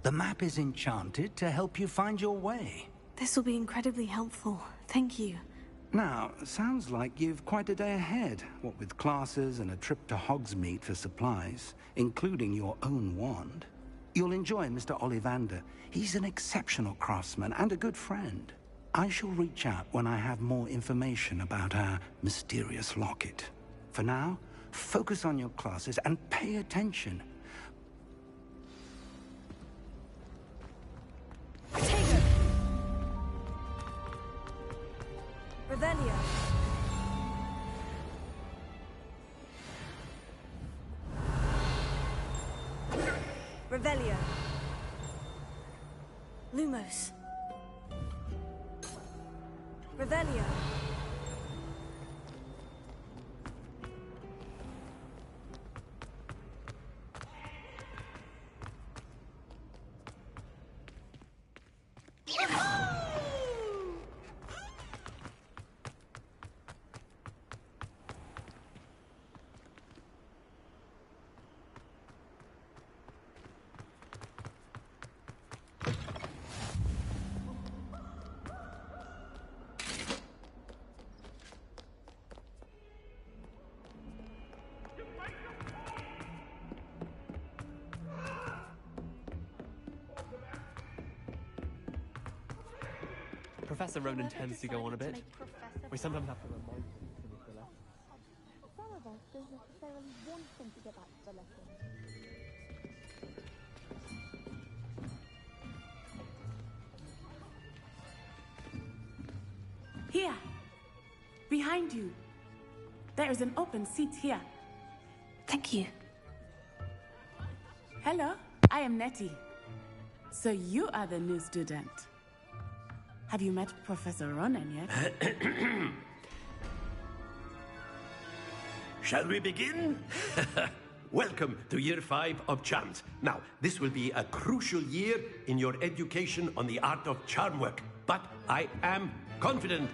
The map is enchanted to help you find your way. This will be incredibly helpful. Thank you. Now, sounds like you've quite a day ahead, what with classes and a trip to Hogsmeade for supplies, including your own wand. You'll enjoy Mr. Ollivander. He's an exceptional craftsman and a good friend. I shall reach out when I have more information about our mysterious locket. For now, focus on your classes and pay attention. Revelio. Revelio. Lumos. Revelio. Professor Ronan tends to go on a bit. We sometimes have to remind him to the filler. Some of us don't necessarily want him to get back to the lesson. Here! Behind you! There is an open seat here. Thank you. Hello, I am Nettie. So you are the new student. Have you met Professor Ronan yet? Shall we begin? Welcome to Year 5 of Charms. Now, this will be a crucial year in your education on the art of charm work. But I am confident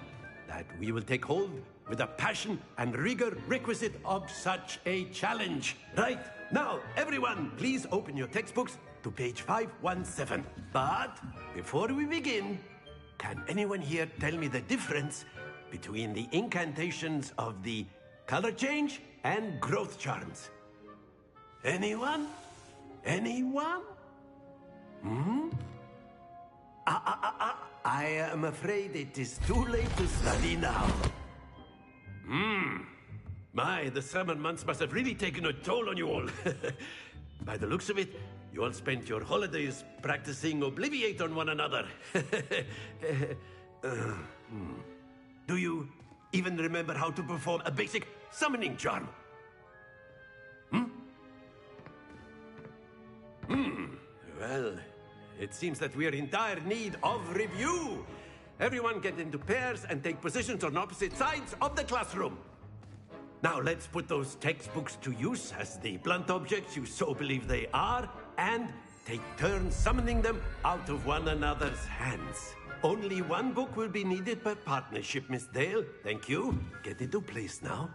that we will take hold with the passion and rigor requisite of such a challenge. Right, now, everyone, please open your textbooks to page 517. But before we begin, can anyone here tell me the difference between the incantations of the color change and growth charms? Anyone? Anyone? Hmm? I am afraid it is too late to study now. My, the summer months must have really taken a toll on you all. By the looks of it, you all spent your holidays practicing Obliviate on one another. Do you even remember how to perform a basic summoning charm? Well, it seems that we are in dire need of review. Everyone get into pairs and take positions on opposite sides of the classroom. Now let's put those textbooks to use as the blunt objects you so believe they are, and take turns summoning them out of one another's hands. Only one book will be needed per partnership, Miss Dale. Thank you. Get into place now.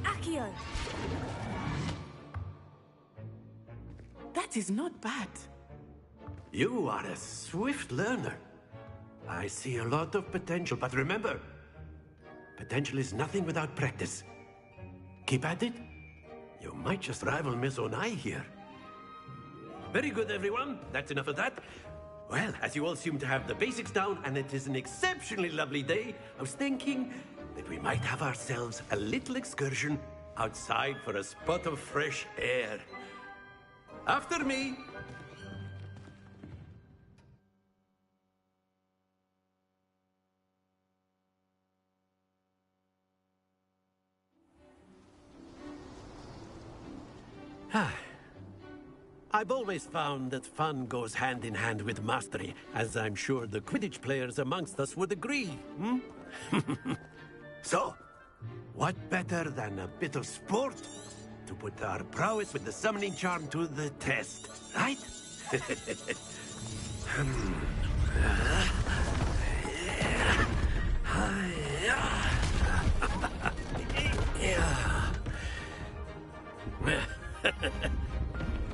Accio! That is not bad. You are a swift learner. I see a lot of potential, but remember, potential is nothing without practice. Keep at it. You might just rival Miss Onai here. Very good, everyone. That's enough of that. Well, as you all seem to have the basics down, and it is an exceptionally lovely day, I was thinking that we might have ourselves a little excursion outside for a spot of fresh air. After me. I've always found that fun goes hand in hand with mastery, as I'm sure the Quidditch players amongst us would agree, So, what better than a bit of sport to put our prowess with the summoning charm to the test, right?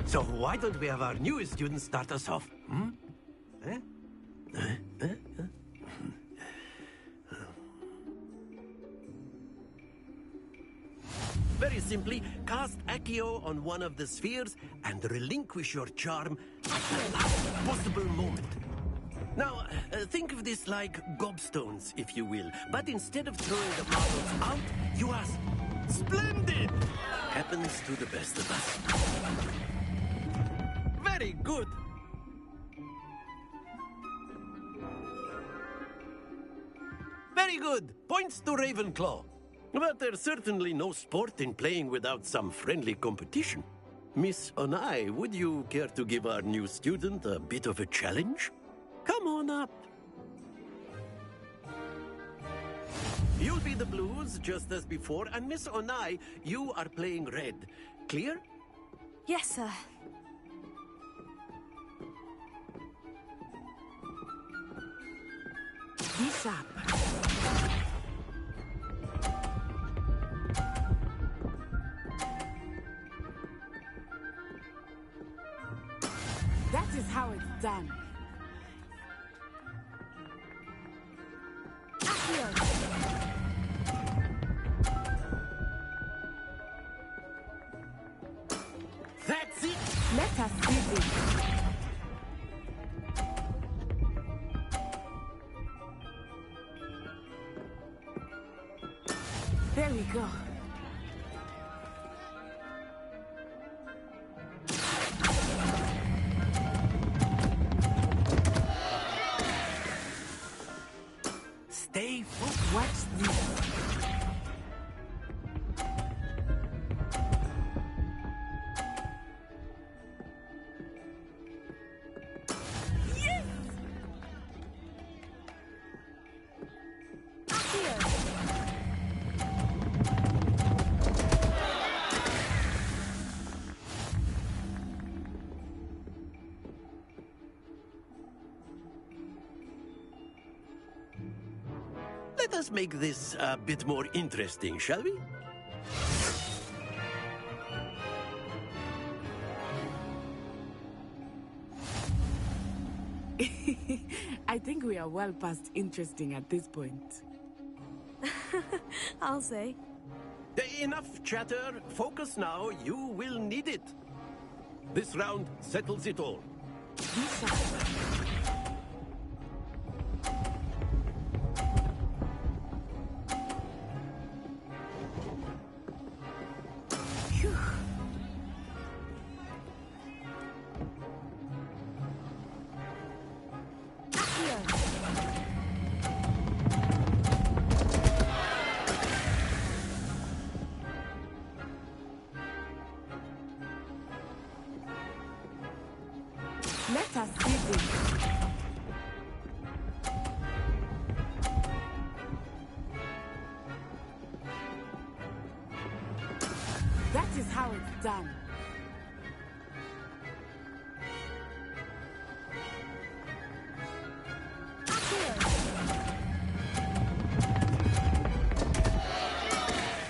So why don't we have our newest student start us off? Hmm? Very simply, cast Accio on one of the spheres and relinquish your charm at the last possible moment. Now, think of this like gobstones, if you will. But instead of throwing the marbles out, you ask, "Splendid!" Happens to the best of us. Very good. Very good. Points to Ravenclaw. But there's certainly no sport in playing without some friendly competition. Miss Onai, would you care to give our new student a bit of a challenge? Come on up. You'll be the blues, just as before, and Miss Onai, you are playing red. Clear? Yes, sir. Be sharp. That is how it's done. That's it! Let us see this. There we go. Stay focused. Watch this. Let us make this a bit more interesting, shall we? I think we are well past interesting at this point. I'll say. Enough chatter. Focus now. You will need it. This round settles it all. Be sharp. Let us see this. That is how it's done.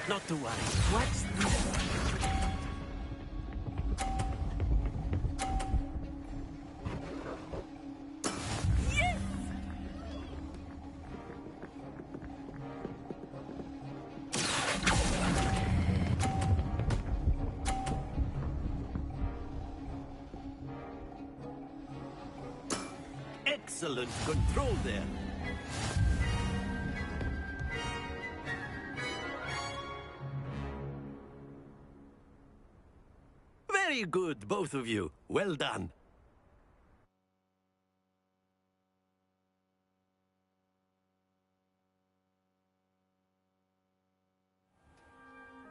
Not to worry. Watch this. Excellent control there. Very good, both of you. Well done.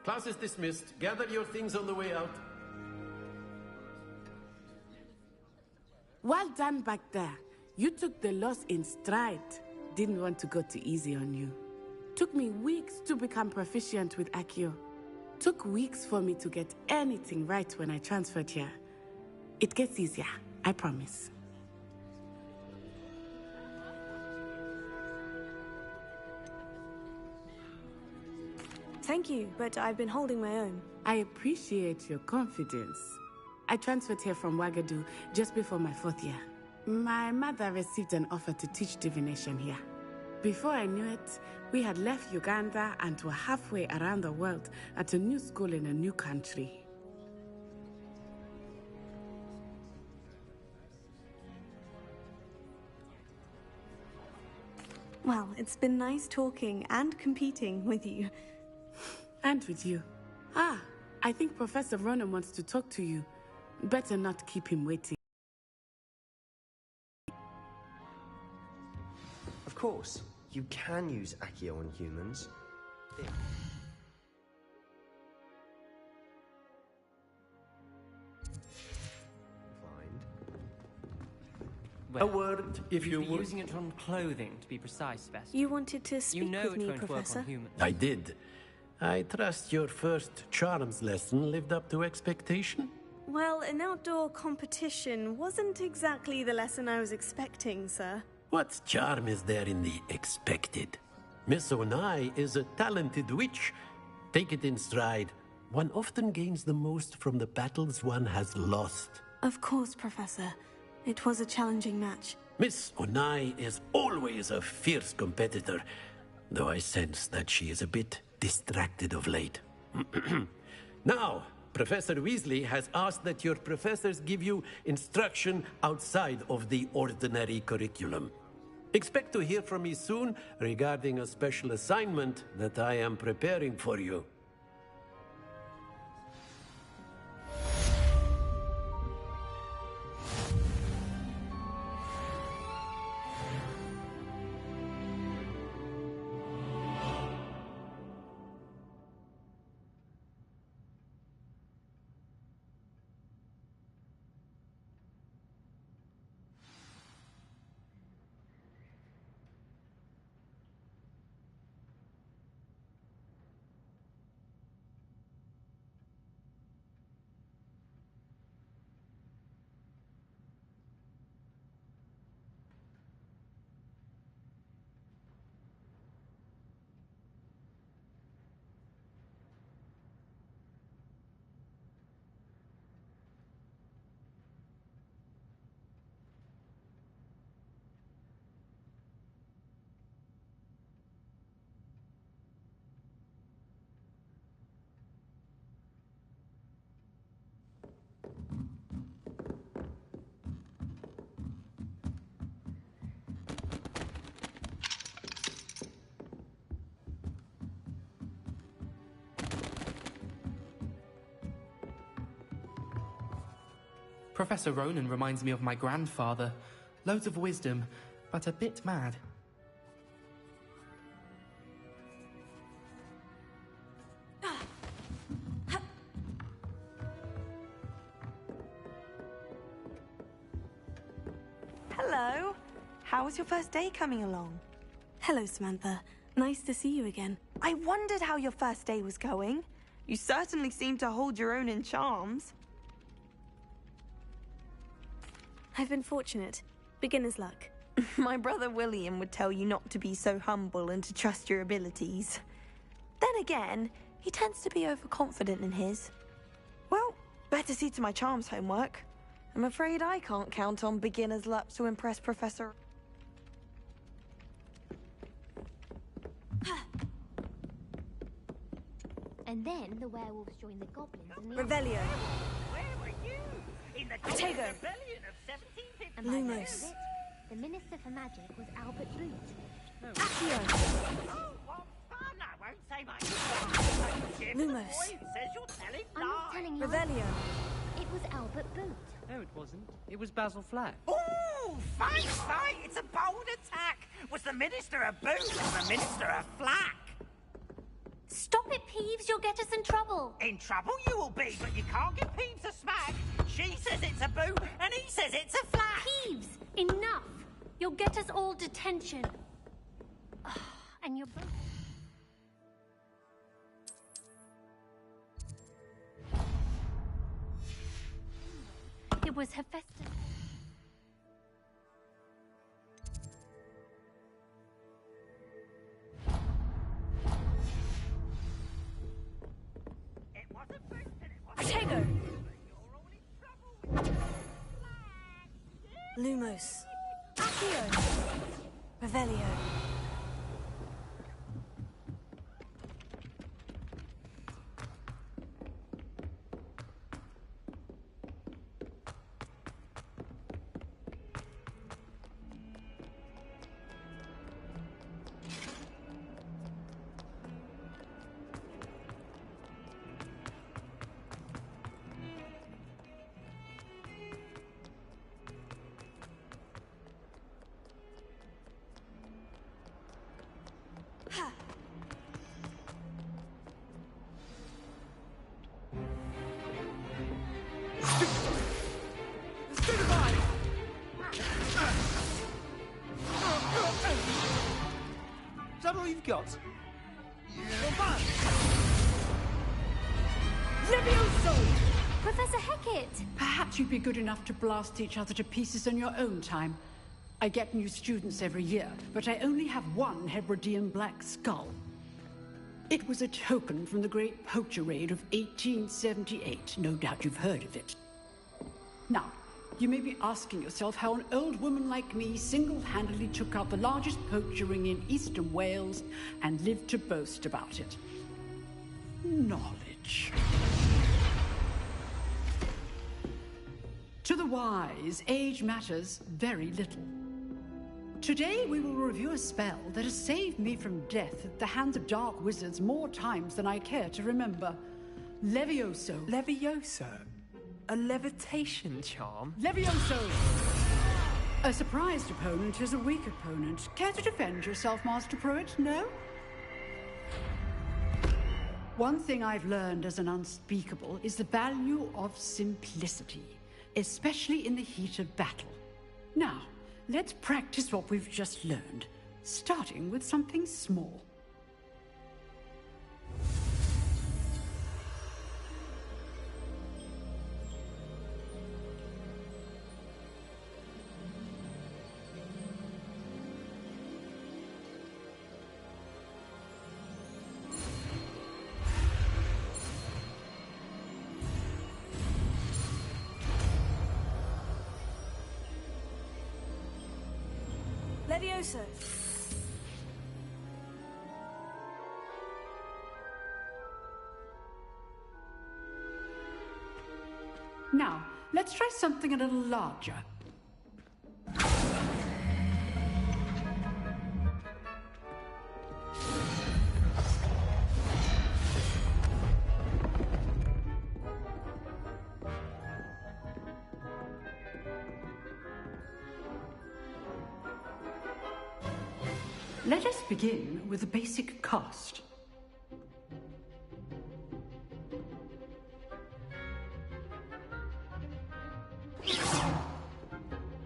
Class is dismissed. Gather your things on the way out. Well done back there. You took the loss in stride. Didn't want to go too easy on you. Took me weeks to become proficient with Accio. Took weeks for me to get anything right when I transferred here. It gets easier, I promise. Thank you, but I've been holding my own. I appreciate your confidence. I transferred here from Wagadu just before my 4th year. My mother received an offer to teach divination here. Before I knew it, we had left Uganda and were halfway around the world at a new school in a new country. Well, it's been nice talking and competing with you. And with you. Ah, I think Professor Ronan wants to talk to you. Better not keep him waiting. Of course, you can use Accio on humans. Well, a word, if you would. would. Using it on clothing, to be precise, Best. You wanted to speak you know with it's me, going Professor? To work on humans. I did. I trust your first charms lesson lived up to expectation? Well, an outdoor competition wasn't exactly the lesson I was expecting, sir. What charm is there in the expected? Miss Onai is a talented witch. Take it in stride. One often gains the most from the battles one has lost. Of course, Professor. It was a challenging match. Miss Onai is always a fierce competitor, though I sense that she is a bit distracted of late. Now, Professor Weasley has asked that your professors give you instruction outside of the ordinary curriculum. Expect to hear from me soon regarding a special assignment that I am preparing for you. Professor Ronan reminds me of my grandfather. Loads of wisdom, but a bit mad. Hello. How was your first day coming along? Hello, Samantha. Nice to see you again. I wondered how your first day was going. You certainly seem to hold your own in charms. I've been fortunate. Beginner's luck. My brother William would tell you not to be so humble and to trust your abilities. Then again, he tends to be overconfident in his. Well, better see to my charms homework. I'm afraid I can't count on beginner's luck to impress Professor... And then the werewolves joined the goblins in the... Revelio. Where were you? In the Potato. rebellion of 1750. And by the Lumos. end of it, the Minister for Magic was Albert Boot. Accio. Oh, what fun! I won't say much. Lumos. Says you're telling I'm not telling you. Revelio. It was Albert Boot. No, it wasn't. It was Basil Flack. Oh, fight! It's a bold attack. Was the Minister a boot or the Minister a flack? Stop it, Peeves. You'll get us in trouble. In trouble you will be, but you can't give Peeves a smack. She says it's a boot, and he says it's a flack. Peeves, enough. You'll get us all detention. And you're both... It was Hephaestus. It was a boot. Lumos. Accio. Revelio. Is that all you've got? Levioso! Professor Hecat! Perhaps you'd be good enough to blast each other to pieces in your own time. I get new students every year, but I only have one Hebridean black skull. It was a token from the Great Poacher Raid of 1878. No doubt you've heard of it. Now, you may be asking yourself how an old woman like me single-handedly took out the largest poacher ring in eastern Wales and lived to boast about it. Knowledge. To the wise, age matters very little. Today we will review a spell that has saved me from death at the hands of dark wizards more times than I care to remember. Levioso. Levioso? A levitation charm? Levioso! A surprised opponent is a weak opponent. Care to defend yourself, Master Pruitt? No? One thing I've learned as an unspeakable is the value of simplicity, especially in the heat of battle. Now, let's practice what we've just learned, starting with something small. Levioso. Now, let's try something a little larger. Let us begin with the basic cast.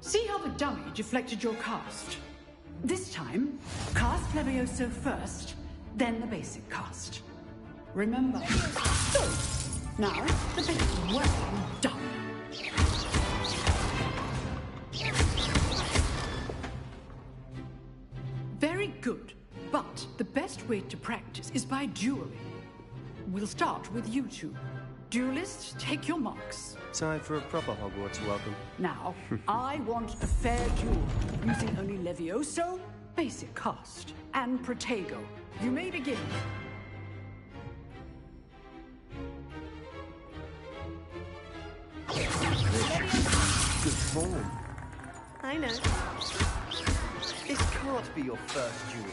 See how the dummy deflected your cast? This time, cast Levioso first, then the basic cast. Remember. Good. Now, the basic. Well done. Very good, but the best way to practice is by dueling. We'll start with you two. Duelists, take your marks. Time for a proper Hogwarts welcome. Now, I want a fair duel, using only Levioso, basic cast, and Protego. You may begin. Good form. I know. This can't be your first duel.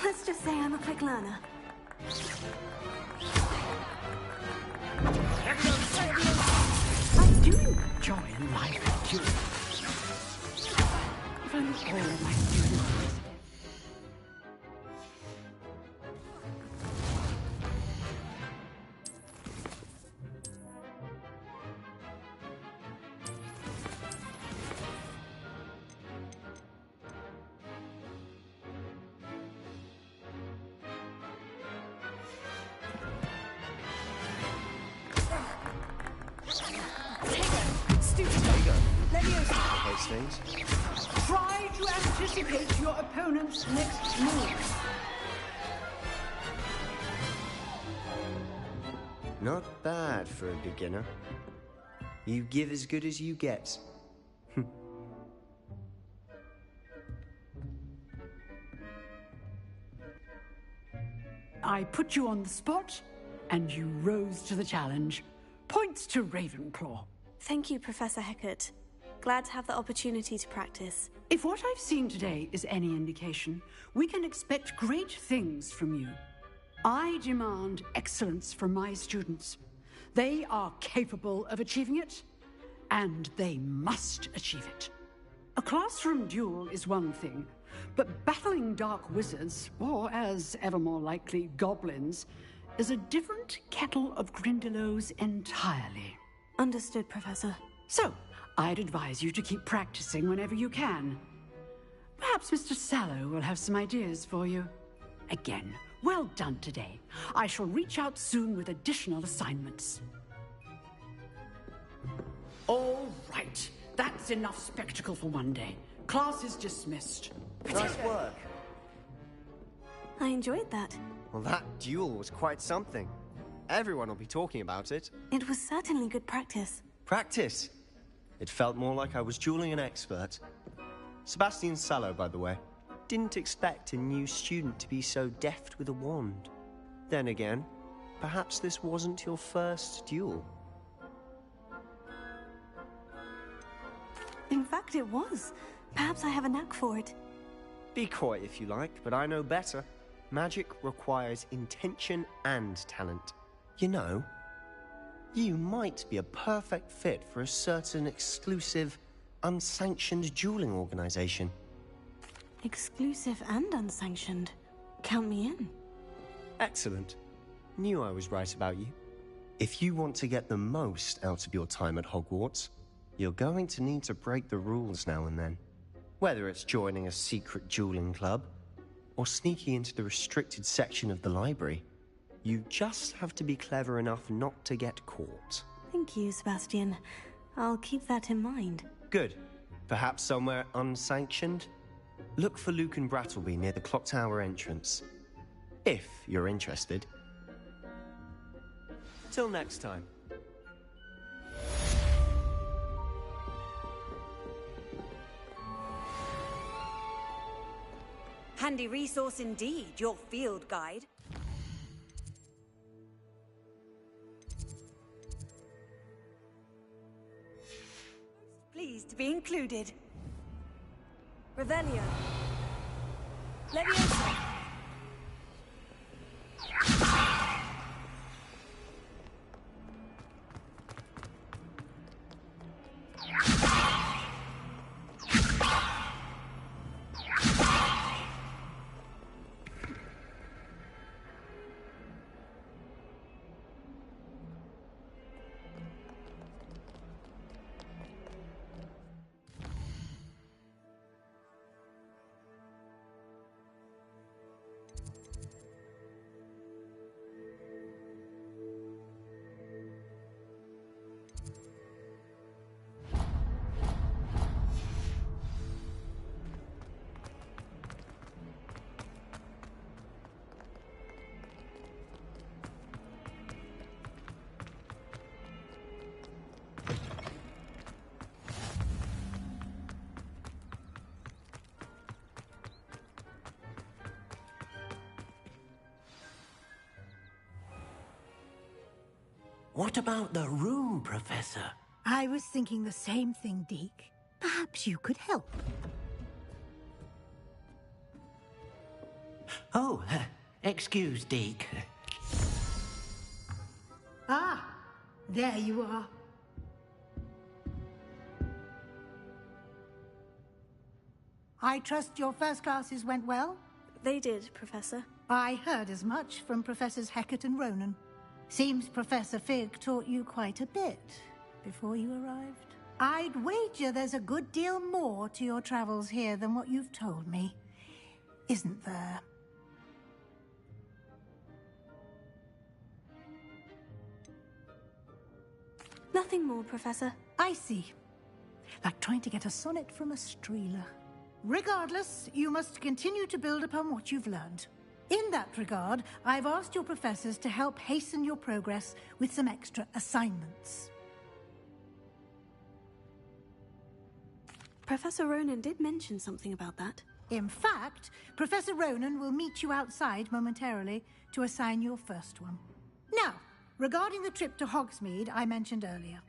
Let's just say I'm a quick learner. I do enjoy life duels. If only all of my students. Try to anticipate your opponent's next move. Not bad for a beginner. You give as good as you get. I put you on the spot, and you rose to the challenge. Points to Ravenclaw. Thank you, Professor Hecat. Glad to have the opportunity to practice. If what I've seen today is any indication, we can expect great things from you. I demand excellence from my students. They are capable of achieving it, and they must achieve it. A classroom duel is one thing, but battling dark wizards, or as ever more likely, goblins, is a different kettle of Grindylows entirely. Understood, Professor. So, I'd advise you to keep practicing whenever you can. Perhaps Mr. Sallow will have some ideas for you. Again, well done today. I shall reach out soon with additional assignments. All right. That's enough spectacle for one day. Class is dismissed. Nice work. I enjoyed that. Well, that duel was quite something. Everyone will be talking about it. It was certainly good practice. Practice? It felt more like I was dueling an expert. Sebastian Sallow, by the way. Didn't expect a new student to be so deft with a wand. Then again, perhaps this wasn't your first duel. In fact, it was. Perhaps I have a knack for it. Be coy if you like, but I know better. Magic requires intention and talent. You know, you might be a perfect fit for a certain exclusive, unsanctioned dueling organization. Exclusive and unsanctioned. Count me in. Excellent. Knew I was right about you. If you want to get the most out of your time at Hogwarts, you're going to need to break the rules now and then. Whether it's joining a secret dueling club, or sneaking into the restricted section of the library, you just have to be clever enough not to get caught. Thank you, Sebastian. I'll keep that in mind. Good. Perhaps somewhere unsanctioned? Look for Luke and Brattleby near the clock tower entrance. If you're interested. Till next time. Handy resource indeed, your field guide. Pleased to be included. Revelio. Leviosa. What about the room, Professor? I was thinking the same thing, Deke. Perhaps you could help. Oh, excuse, Deke. Ah, there you are. I trust your first classes went well? They did, Professor. I heard as much from Professors Hecat and Ronan. Seems Professor Fig taught you quite a bit before you arrived. I'd wager there's a good deal more to your travels here than what you've told me. Isn't there? Nothing more, Professor. I see. Like trying to get a sonnet from a streeler. Regardless, you must continue to build upon what you've learned. In that regard, I've asked your professors to help hasten your progress with some extra assignments. Professor Ronan did mention something about that. In fact, Professor Ronan will meet you outside momentarily to assign your first one. Now, regarding the trip to Hogsmeade I mentioned earlier,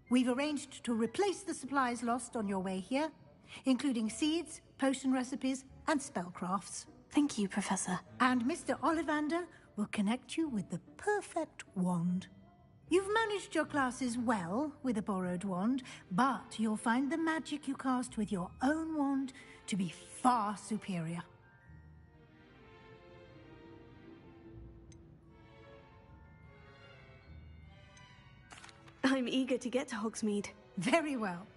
we've arranged to replace the supplies lost on your way here, including seeds, potion recipes, and spellcrafts. Thank you, Professor. And Mr. Ollivander will connect you with the perfect wand. You've managed your classes well with a borrowed wand, but you'll find the magic you cast with your own wand to be far superior. I'm eager to get to Hogsmeade. Very well.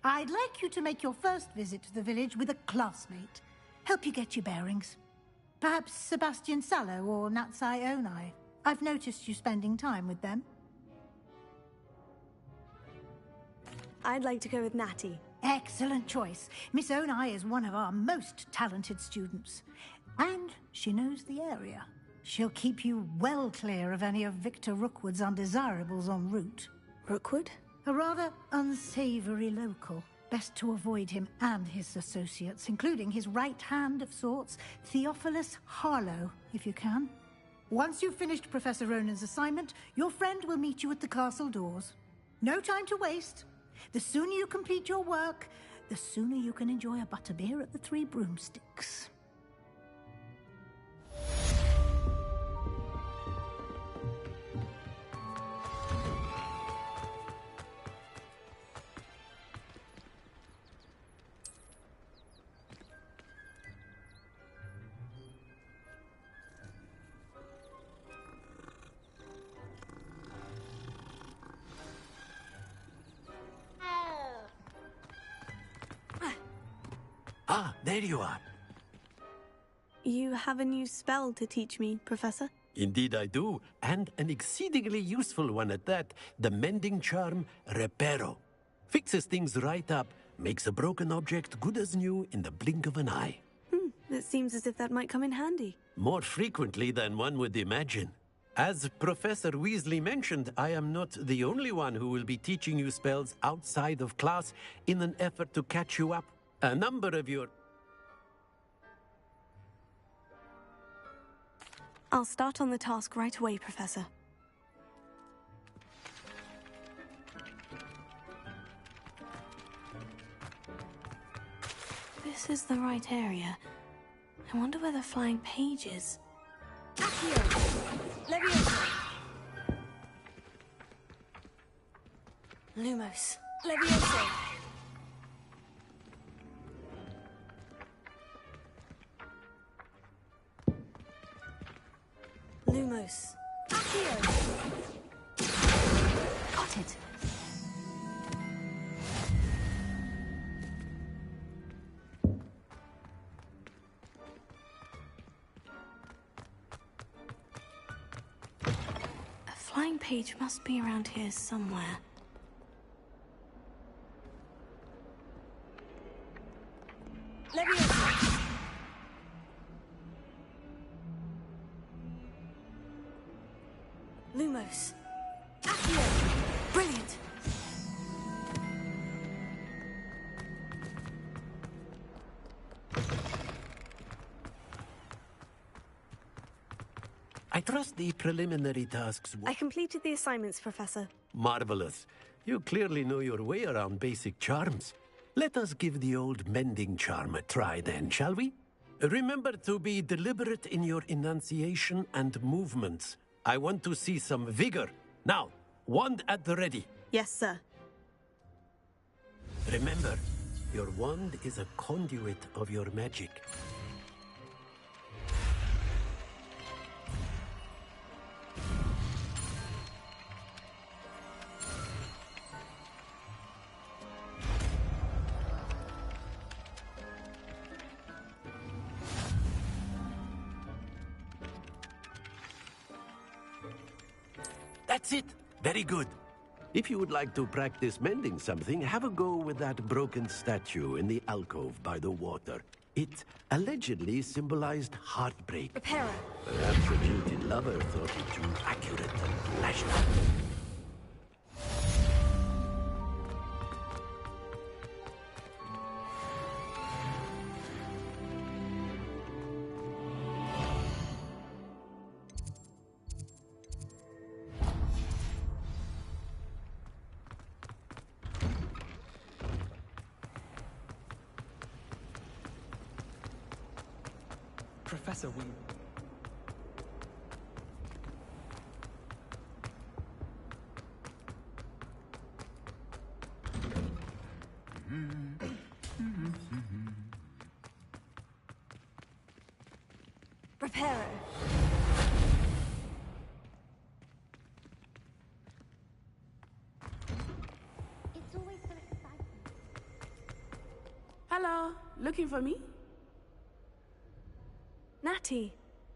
I'd like you to make your first visit to the village with a classmate. Help you get your bearings. Perhaps Sebastian Sallow or Natsai Onai. I've noticed you spending time with them. I'd like to go with Natty. Excellent choice. Miss Onai is one of our most talented students. And she knows the area. She'll keep you well clear of any of Victor Rookwood's undesirables en route. Rookwood? A rather unsavory local. Best to avoid him and his associates, including his right hand of sorts, Theophilus Harlow, if you can. Once you've finished Professor Ronan's assignment, your friend will meet you at the castle doors. No time to waste. The sooner you complete your work, the sooner you can enjoy a butterbeer at the Three Broomsticks. Ah, there you are. You have a new spell to teach me, Professor? Indeed I do, and an exceedingly useful one at that. The mending charm, Reparo. Fixes things right up, makes a broken object good as new in the blink of an eye. It seems as if that might come in handy. More frequently than one would imagine. As Professor Weasley mentioned, I am not the only one who will be teaching you spells outside of class in an effort to catch you up. A number of your... I'll start on the task right away, Professor. This is the right area. I wonder where the flying page is. Accio! Leviosa! Lumos. Leviosa! Lumos. Accio! Got it. A flying page must be around here somewhere. Leviosa! Lumos. Accio! Brilliant! I trust the preliminary tasks I completed the assignments, Professor. Marvelous. You clearly know your way around basic charms. Let us give the old mending charm a try then, shall we? Remember to be deliberate in your enunciation and movements. I want to see some vigor. Now, wand at the ready. Yes, sir. Remember, your wand is a conduit of your magic. That's it. Very good. If you would like to practice mending something, have a go with that broken statue in the alcove by the water. It allegedly symbolized heartbreak. Reparo. Perhaps a jilted lover thought it too accurate and lashed out. Professor Weasley. Reparo. It's always so exciting. Hello, looking for me? Natty,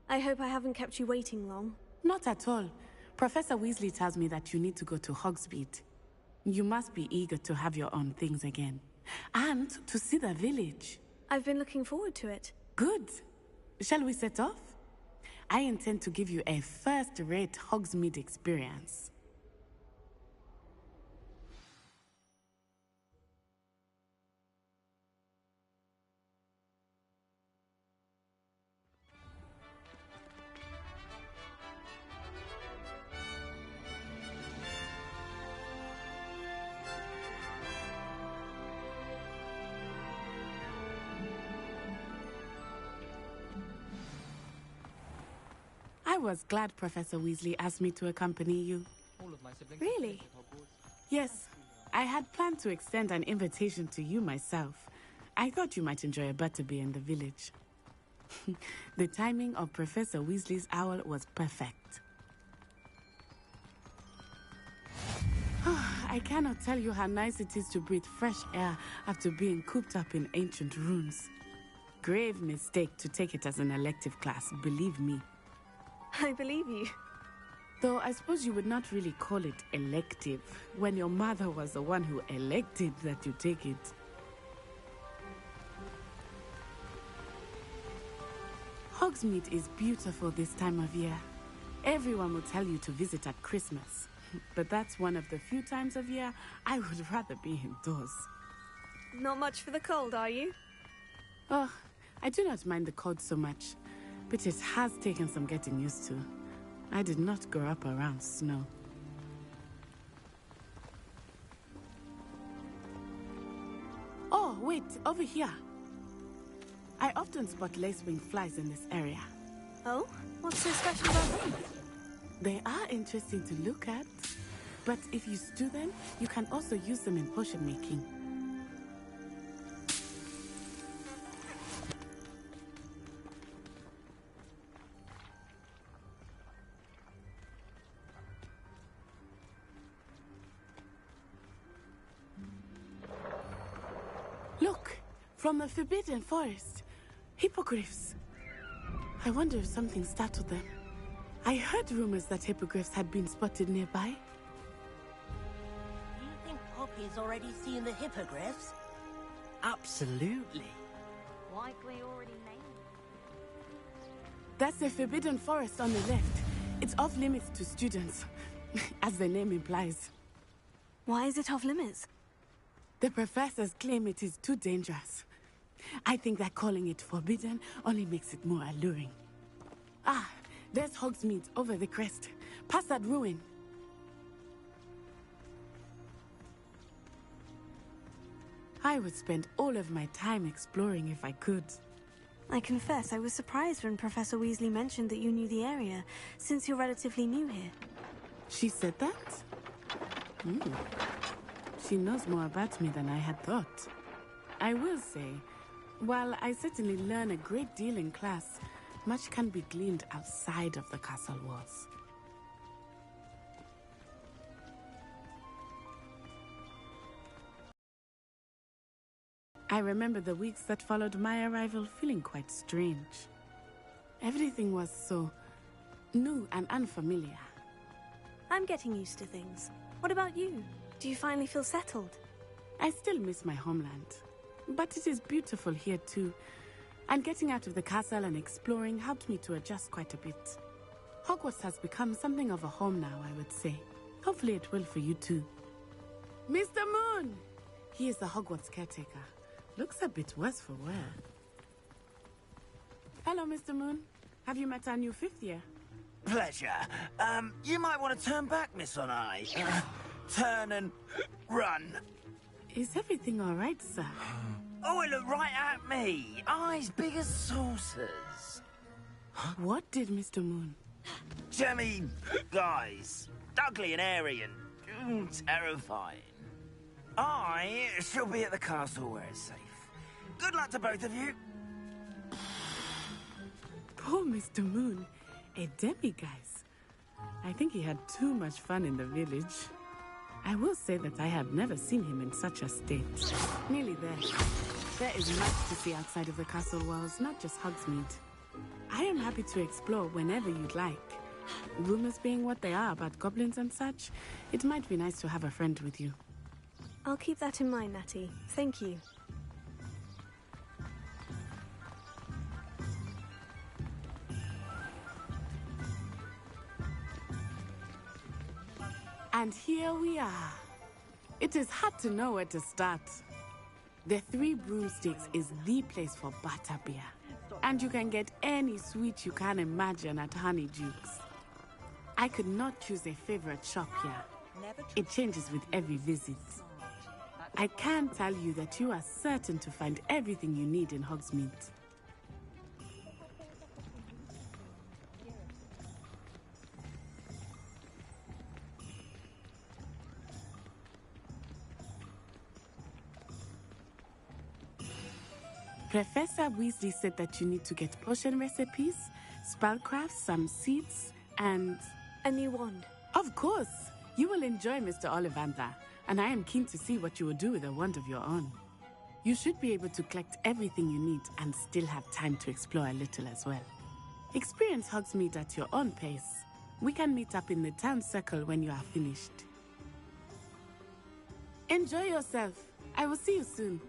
I hope I haven't kept you waiting long. Not at all. Professor Weasley tells me that you need to go to Hogsmeade. You must be eager to have your own things again. And to see the village. I've been looking forward to it. Good. Shall we set off? I intend to give you a first-rate Hogsmeade experience. I was glad Professor Weasley asked me to accompany you. All of my siblings. Really? Yes, I had planned to extend an invitation to you myself. I thought you might enjoy a butterbeer in the village. The timing of Professor Weasley's owl was perfect. I cannot tell you how nice it is to breathe fresh air after being cooped up in ancient ruins. Grave mistake to take it as an elective class, believe me. I believe you. Though I suppose you would not really call it elective when your mother was the one who elected that you take it. Hogsmeade is beautiful this time of year. Everyone will tell you to visit at Christmas. But that's one of the few times of year I would rather be indoors. Not much for the cold, are you? Oh, I do not mind the cold so much. But it has taken some getting used to. I did not grow up around snow. Oh, wait, over here. I often spot lacewing flies in this area. Oh? What's so special about them? They are interesting to look at. But if you stew them, you can also use them in potion making. Look, from the Forbidden Forest. Hippogriffs. I wonder if something startled them. I heard rumors that hippogriffs had been spotted nearby. Do you think Poppy's already seen the hippogriffs? Absolutely. Likely already named. That's the Forbidden Forest on the left. It's off limits to students, as the name implies. Why is it off limits? The professors claim it is too dangerous. I think that calling it forbidden only makes it more alluring. Ah, there's Hogsmeade over the crest. Past that ruin. I would spend all of my time exploring if I could. I confess I was surprised when Professor Weasley mentioned that you knew the area, since you're relatively new here. She said that? She knows more about me than I had thought. I will say, while I certainly learn a great deal in class, much can be gleaned outside of the castle walls. I remember the weeks that followed my arrival feeling quite strange. Everything was so new and unfamiliar. I'm getting used to things. What about you? Do you finally feel settled? I still miss my homeland, but it is beautiful here too. And getting out of the castle and exploring helped me to adjust quite a bit. Hogwarts has become something of a home now, I would say. Hopefully it will for you too. Mr. Moon! He is the Hogwarts caretaker. Looks a bit worse for wear. Hello, Mr. Moon. Have you met our new 5th year? Pleasure. You might want to turn back, Miss On Eye. Turn and run. Is everything all right, sir? Oh, it looked right at me. Eyes big as saucers. What did Mr. Moon? Jemmy, guys, ugly and airy and terrifying. I shall be at the castle where it's safe. Good luck to both of you. Poor Mr. Moon, a demiguise. I think he had too much fun in the village. I will say that I have never seen him in such a state. Nearly there. There is much to see outside of the castle walls, not just Hogsmeade. I am happy to explore whenever you'd like. Rumors being what they are about goblins and such, it might be nice to have a friend with you. I'll keep that in mind, Natty. Thank you. And here we are. It is hard to know where to start. The Three Broomsticks is the place for butterbeer. And you can get any sweet you can imagine at Honeydukes. I could not choose a favorite shop here. It changes with every visit. I can tell you that you are certain to find everything you need in Hogsmeade. Professor Weasley said that you need to get potion recipes, spellcrafts, some seeds, and... a new wand. Of course! You will enjoy Mr. Ollivander, and I am keen to see what you will do with a wand of your own. You should be able to collect everything you need and still have time to explore a little as well. Experience Hogsmeade at your own pace. We can meet up in the town circle when you are finished. Enjoy yourself. I will see you soon.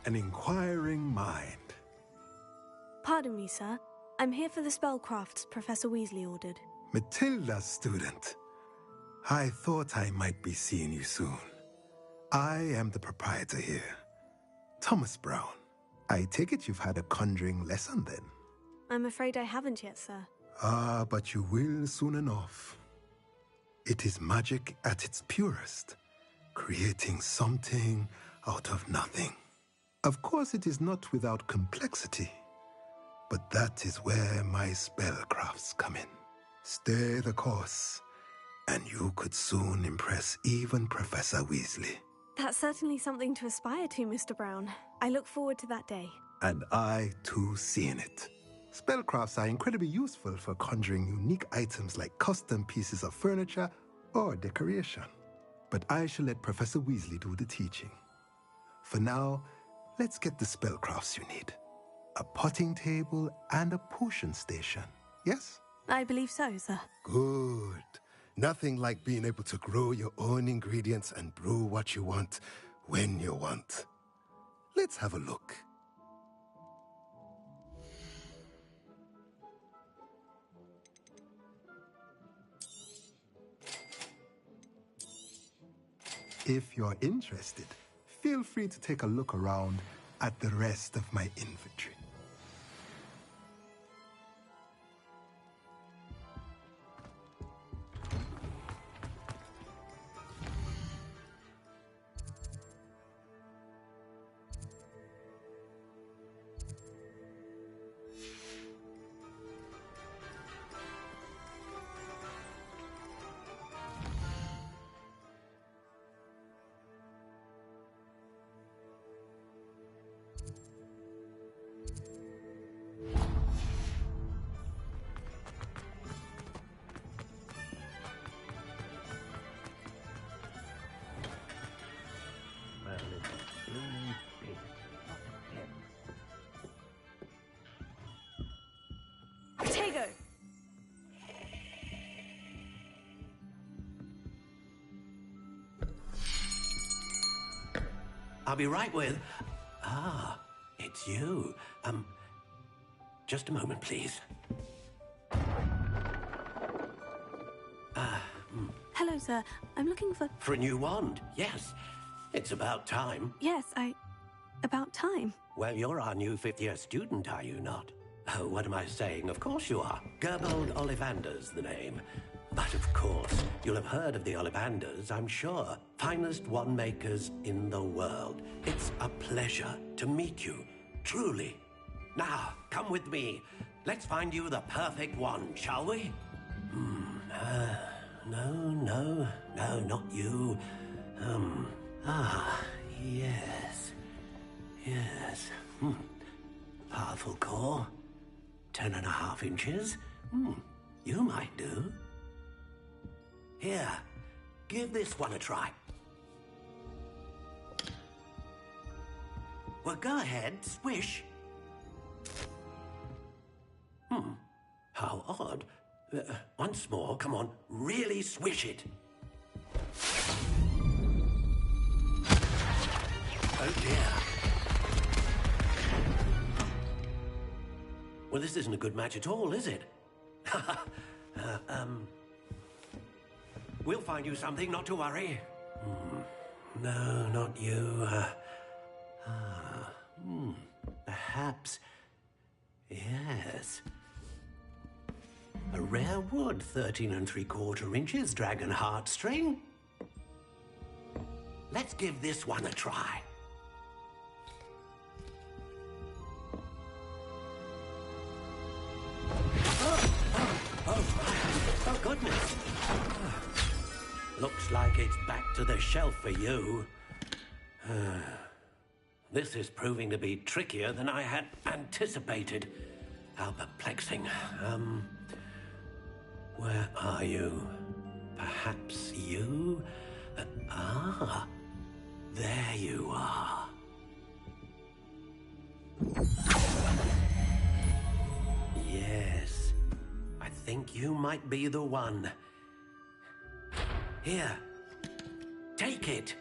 An inquiring mind. Pardon me, sir. I'm here for the spellcrafts Professor Weasley ordered. Matilda's student. I thought I might be seeing you soon. I am the proprietor here, Thomas Brown. I take it you've had a conjuring lesson then? I'm afraid I haven't yet, sir. Ah, but you will soon enough. It is magic at its purest, creating something out of nothing. Of course, it is not without complexity, but that is where my spellcrafts come in. Stay the course, and you could soon impress even Professor Weasley. That's certainly something to aspire to, Mr. Brown. I look forward to that day. And I, too, seeing it. Spellcrafts are incredibly useful for conjuring unique items like custom pieces of furniture or decoration. But I shall let Professor Weasley do the teaching. For now, let's get the spellcrafts you need. A potting table and a potion station, yes? I believe so, sir. Good. Nothing like being able to grow your own ingredients and brew what you want, when you want. Let's have a look. If you're interested, feel free to take a look around at the rest of my inventory. I'll be right with... Ah, it's you. Just a moment, please. Hello, sir. I'm looking for... For a new wand, yes. It's about time. Yes, about time. Well, you're our new fifth-year student, are you not? Oh, what am I saying? Of course you are. Gerbold Ollivander's the name. But of course, you'll have heard of the Ollivanders, I'm sure. Finest wand makers in the world. It's a pleasure to meet you, truly. Now, come with me. Let's find you the perfect wand, shall we? No, not you. Yes. Powerful core. 10.5 inches. You might do. Here, give this one a try. Well, go ahead, swish. How odd. Once more, come on, really swish it. Oh dear. Well, this isn't a good match at all, is it? We'll find you something, not to worry. No, not you. Perhaps... Yes. A rare wood, 13 3/4 inches, dragon heartstring. Let's give this one a try. Oh, goodness. Looks like it's back to the shelf for you. This is proving to be trickier than I had anticipated. How perplexing. Where are you? Perhaps you? There you are. Yes, I think you might be the one. Here, take it.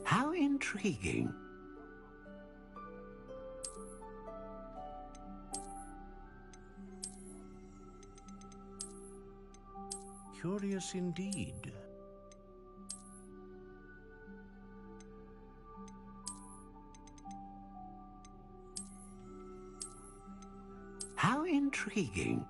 How intriguing. Curious indeed. How intriguing.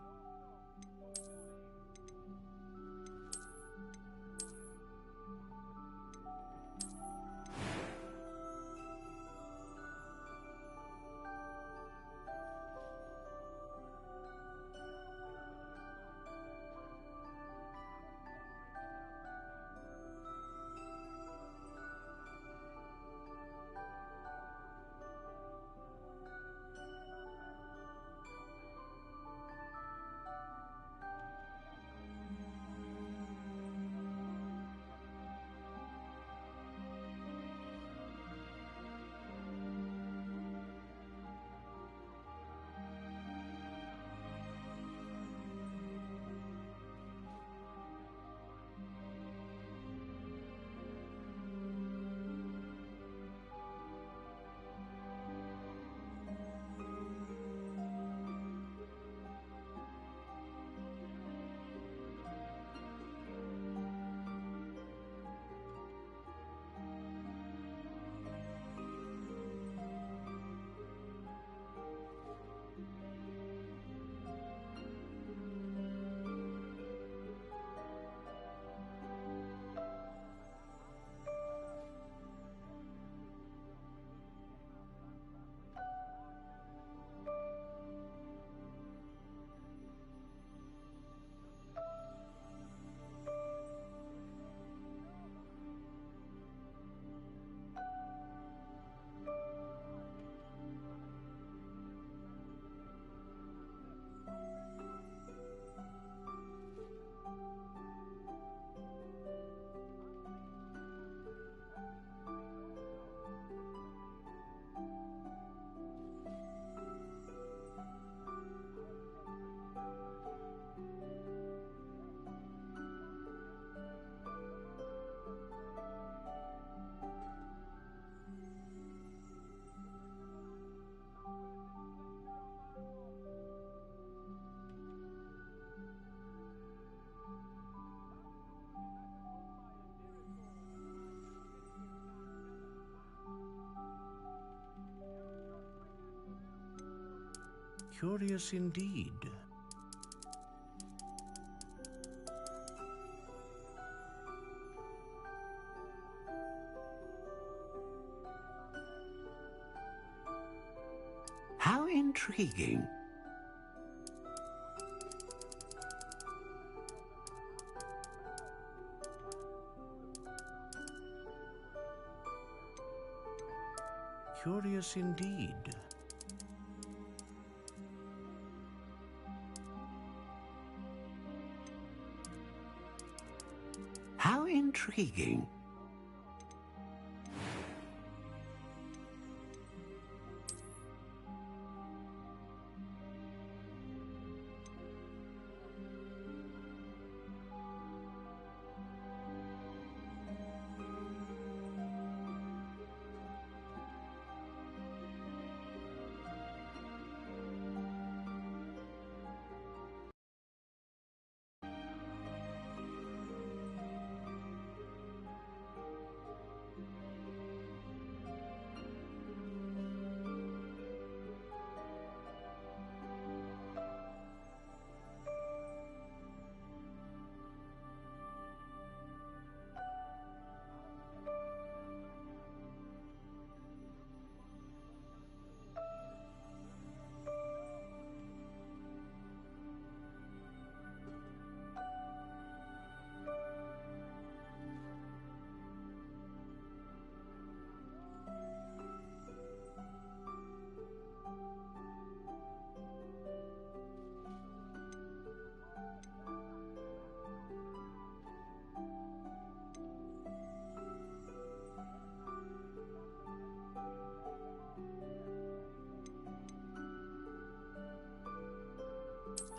Curious indeed. How intriguing. Curious indeed. How intriguing.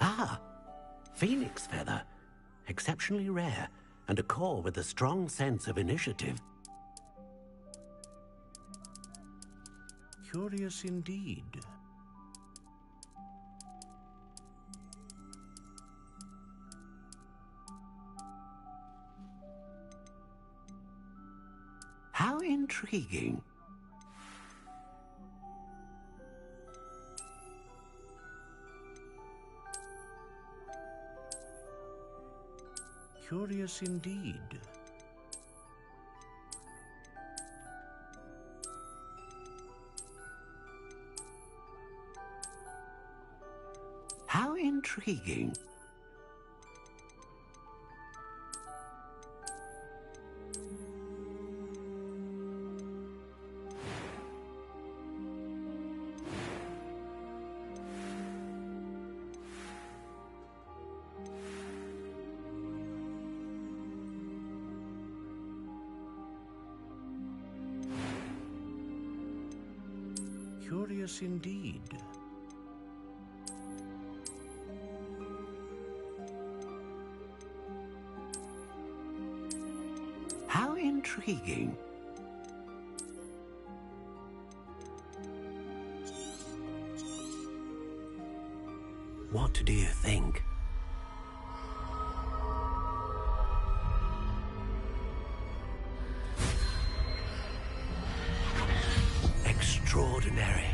Ah, phoenix feather. Exceptionally rare, and a core with a strong sense of initiative. Curious indeed. How intriguing. Curious indeed. How intriguing. Curious indeed. How intriguing. What do you think? Extraordinary.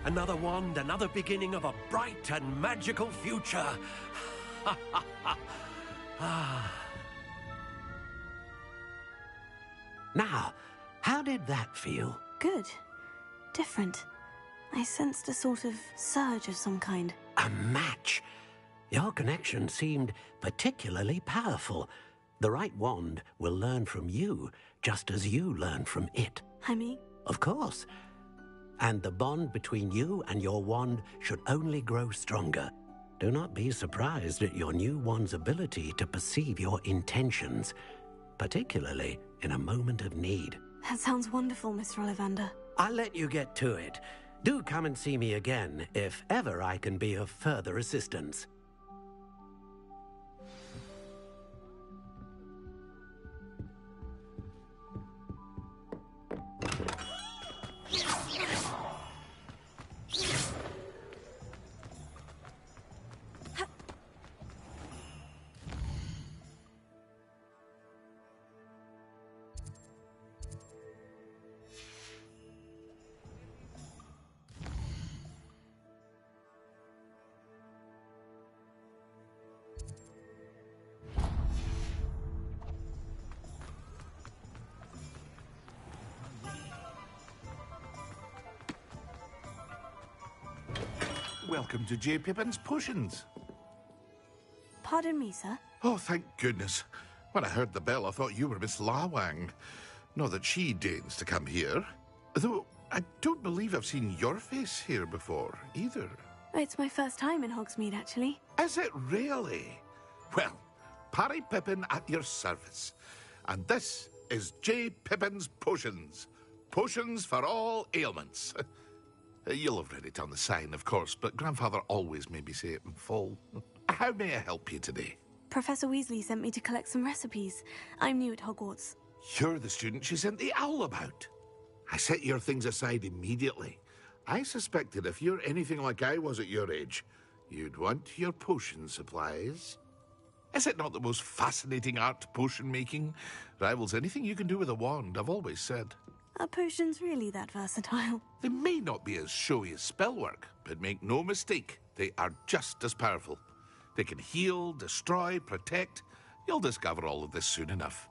Another wand, another beginning of a bright and magical future. Now, how did that feel? Good. Different. I sensed a sort of surge of some kind. A match. Your connection seemed particularly powerful. The right wand will learn from you, just as you learn from it. I mean? Of course. And the bond between you and your wand should only grow stronger. Do not be surprised at your new wand's ability to perceive your intentions, particularly in a moment of need. That sounds wonderful, Mr. Ollivander. I'll let you get to it. Do come and see me again if ever I can be of further assistance. Welcome to J. Pippin's Potions. Pardon me, sir. Oh, thank goodness. When I heard the bell, I thought you were Miss Lawang. Not that she deigns to come here. Though, I don't believe I've seen your face here before, either. It's my first time in Hogsmeade, actually. Is it really? Well, Parry Pippin at your service. And this is J. Pippin's Potions. Potions for all ailments. You'll have read it on the sign, of course, but Grandfather always made me say it in full. How may I help you today? Professor Weasley sent me to collect some recipes. I'm new at Hogwarts. You're the student she sent the owl about. I set your things aside immediately. I suspected if you're anything like I was at your age, you'd want your potion supplies. Is it not the most fascinating art, potion making? Rivals anything you can do with a wand, I've always said. Are potions really that versatile? They may not be as showy as spellwork, but make no mistake, they are just as powerful. They can heal, destroy, protect. You'll discover all of this soon enough.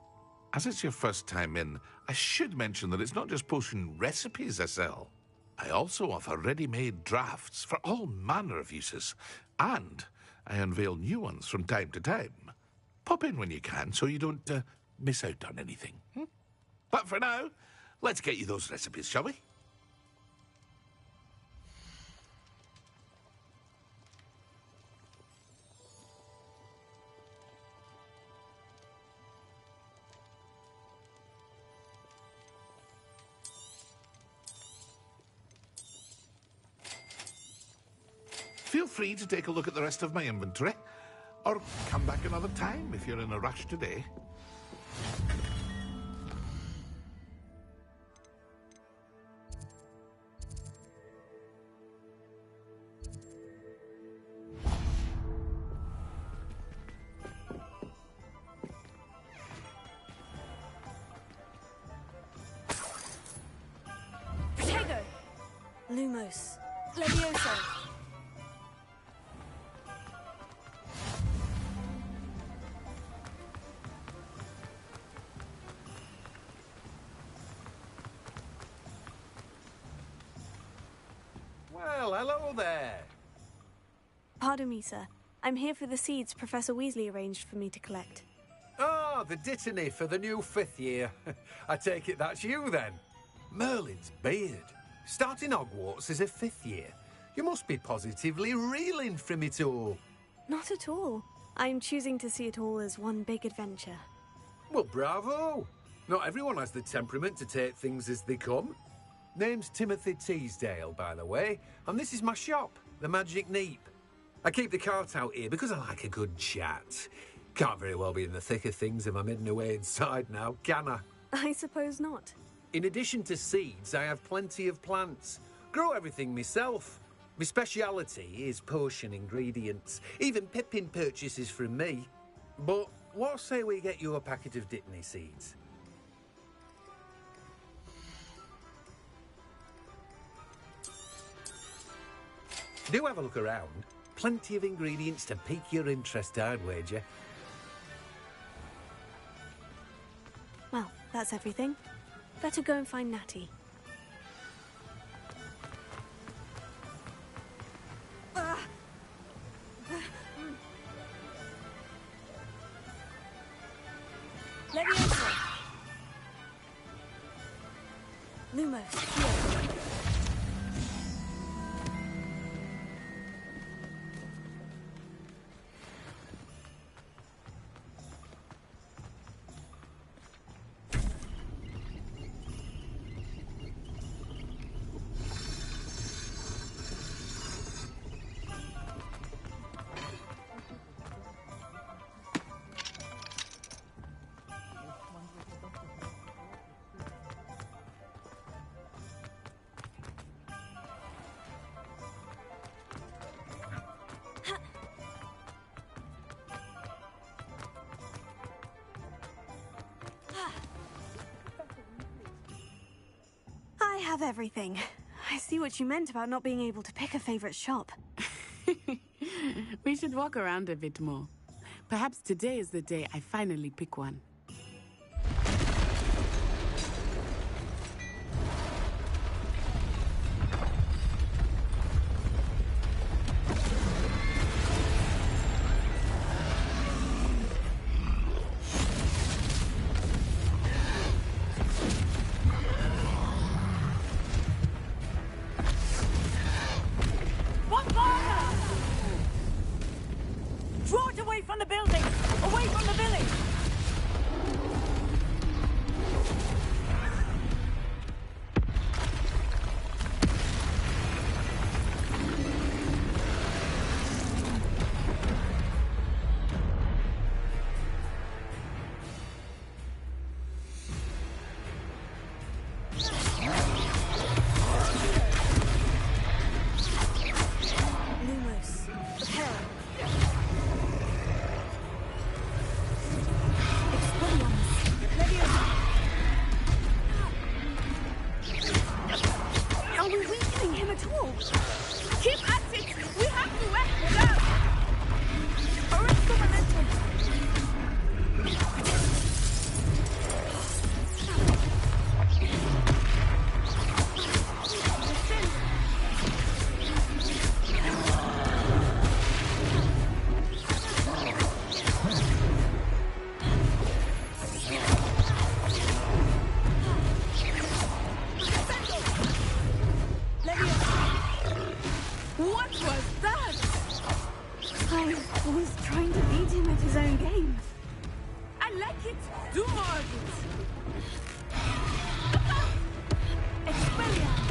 As it's your first time in, I should mention that it's not just potion recipes I sell. I also offer ready-made drafts for all manner of uses, and I unveil new ones from time to time. Pop in when you can so you don't miss out on anything. But for now, let's get you those recipes, shall we? Feel free to take a look at the rest of my inventory, or come back another time if you're in a rush today. Protego! Lumos. Levioso. Well, hello there. Pardon me, sir. I'm here for the seeds Professor Weasley arranged for me to collect. Ah, the dittany for the new 5th year. I take it that's you, then. Merlin's beard. Starting Hogwarts as a 5th year. You must be positively reeling from it all. Not at all. I'm choosing to see it all as one big adventure. Well, bravo. Not everyone has the temperament to take things as they come. Name's Timothy Teasdale, by the way, and this is my shop, the Magic Neep. I keep the cart out here because I like a good chat. Can't very well be in the thick of things if I'm hidden away inside now, can I? I suppose not. In addition to seeds, I have plenty of plants. Grow everything myself. My speciality is potion ingredients. Even Pippin purchases from me. But what say we get you a packet of dittany seeds? Do have a look around. Plenty of ingredients to pique your interest, I'd wager. Well, that's everything. Better go and find Natty. Levioso. Lumos, here. I have everything. I see what you meant about not being able to pick a favorite shop. We should walk around a bit more. Perhaps today is the day I finally pick one. Do more of it! Expelliarmus!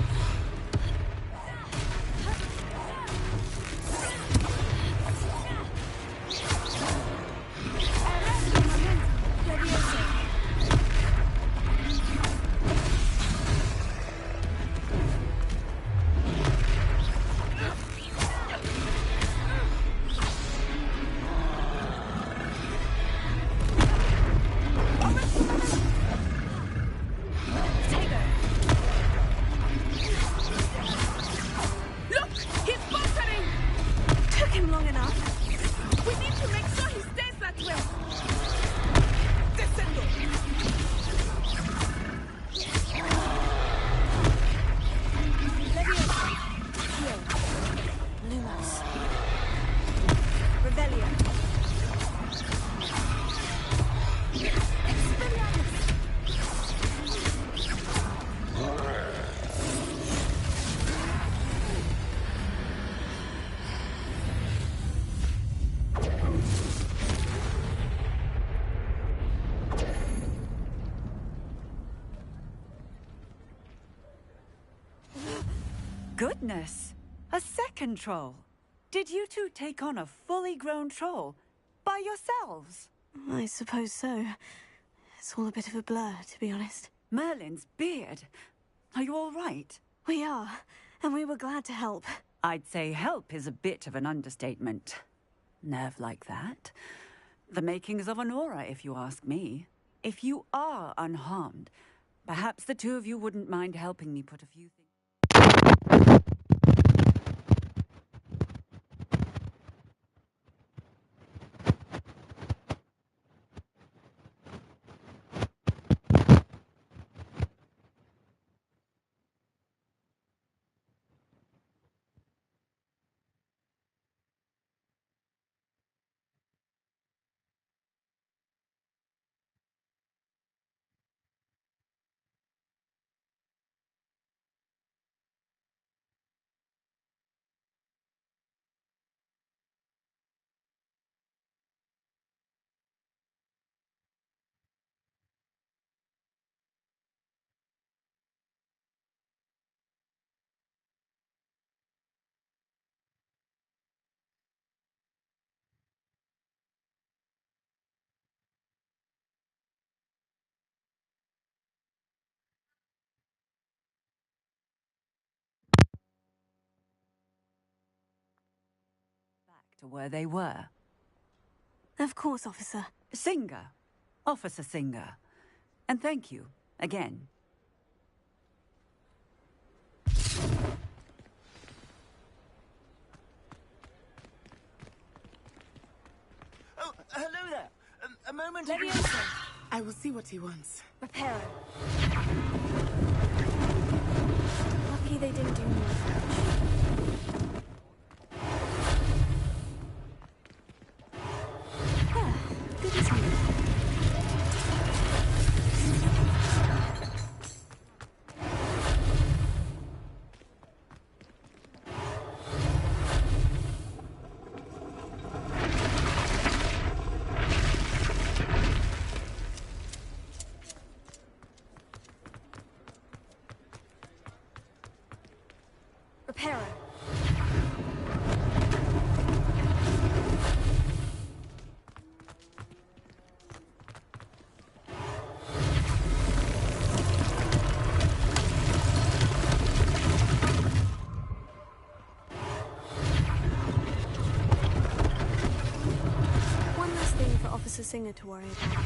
Goodness! A second troll! Did you two take on a fully grown troll? By yourselves? I suppose so. It's all a bit of a blur, to be honest. Merlin's beard. Are you all right? We are, and we were glad to help. I'd say help is a bit of an understatement. Nerve like that. The makings of an aura, if you ask me. If you are unharmed, perhaps the two of you wouldn't mind helping me put a few things... to where they were. Of course, officer. Singer. Officer Singer. And thank you, again. Oh, hello there. A moment... Leviosa. I will see what he wants. Reparo. Lucky they didn't do more damage. Good as new. Reparo. One last thing for Officer Singer to worry about.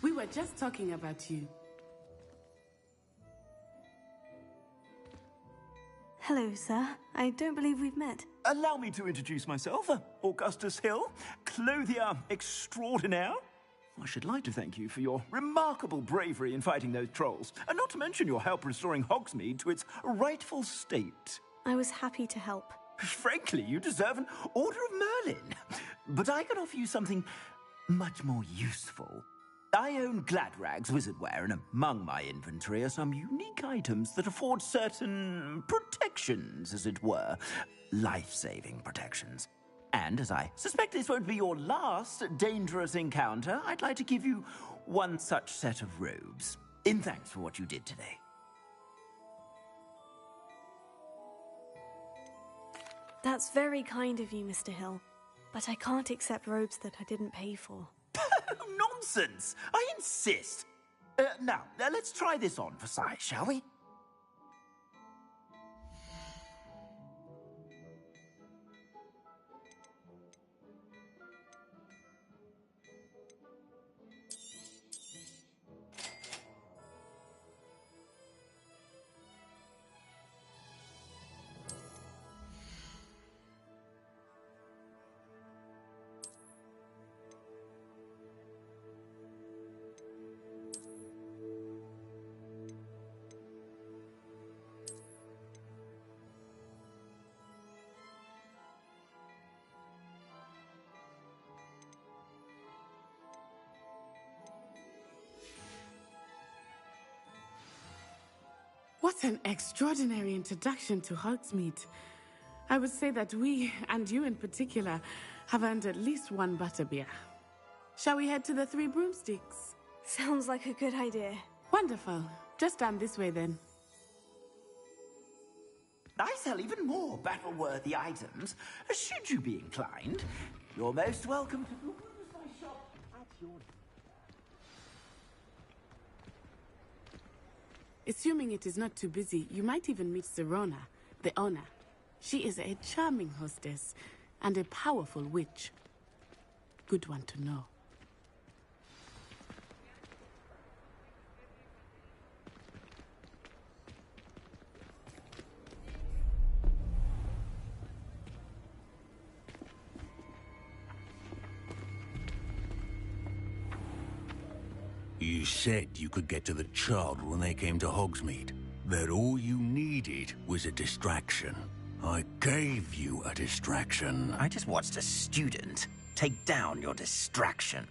We were just talking about you. Hello, sir. I don't believe we've met. Allow me to introduce myself. Augustus Hill, clothier extraordinaire. I should like to thank you for your remarkable bravery in fighting those trolls, and not to mention your help restoring Hogsmeade to its rightful state. I was happy to help. Frankly, you deserve an Order of Merlin. But I can offer you something much more useful. I own Gladrag's wizardware, and among my inventory are some unique items that afford certain protections, as it were. Life-saving protections. And as I suspect this won't be your last dangerous encounter, I'd like to give you one such set of robes, in thanks for what you did today. That's very kind of you, Mr. Hill. But I can't accept robes that I didn't pay for. Nonsense! I insist! Now, let's try this on for size, shall we? What an extraordinary introduction to Hogsmeade. I would say that we, and you in particular, have earned at least one butterbeer. Shall we head to the Three Broomsticks? Sounds like a good idea. Wonderful. Just down this way then. I sell even more battle-worthy items. Should you be inclined, you're most welcome to use my shop at your... Assuming it is not too busy, you might even meet Serona, the owner. She is a charming hostess and a powerful witch. Good one to know. You said you could get to the child when they came to Hogsmeade. That all you needed was a distraction. I gave you a distraction. I just watched a student take down your distraction.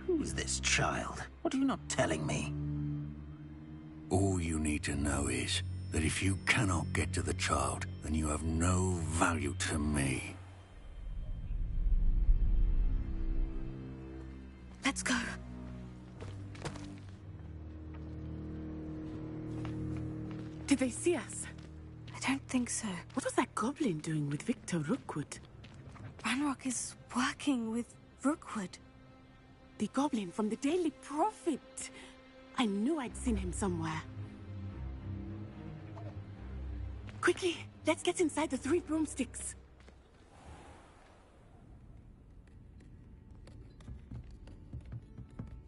Who's this child? What are you not telling me? All you need to know is that if you cannot get to the child, then you have no value to me. Let's go. Did they see us? I don't think so. What was that goblin doing with Victor Rookwood? Ranrock is working with Rookwood. The goblin from the Daily Prophet. I knew I'd seen him somewhere. Quickly, let's get inside the Three Broomsticks.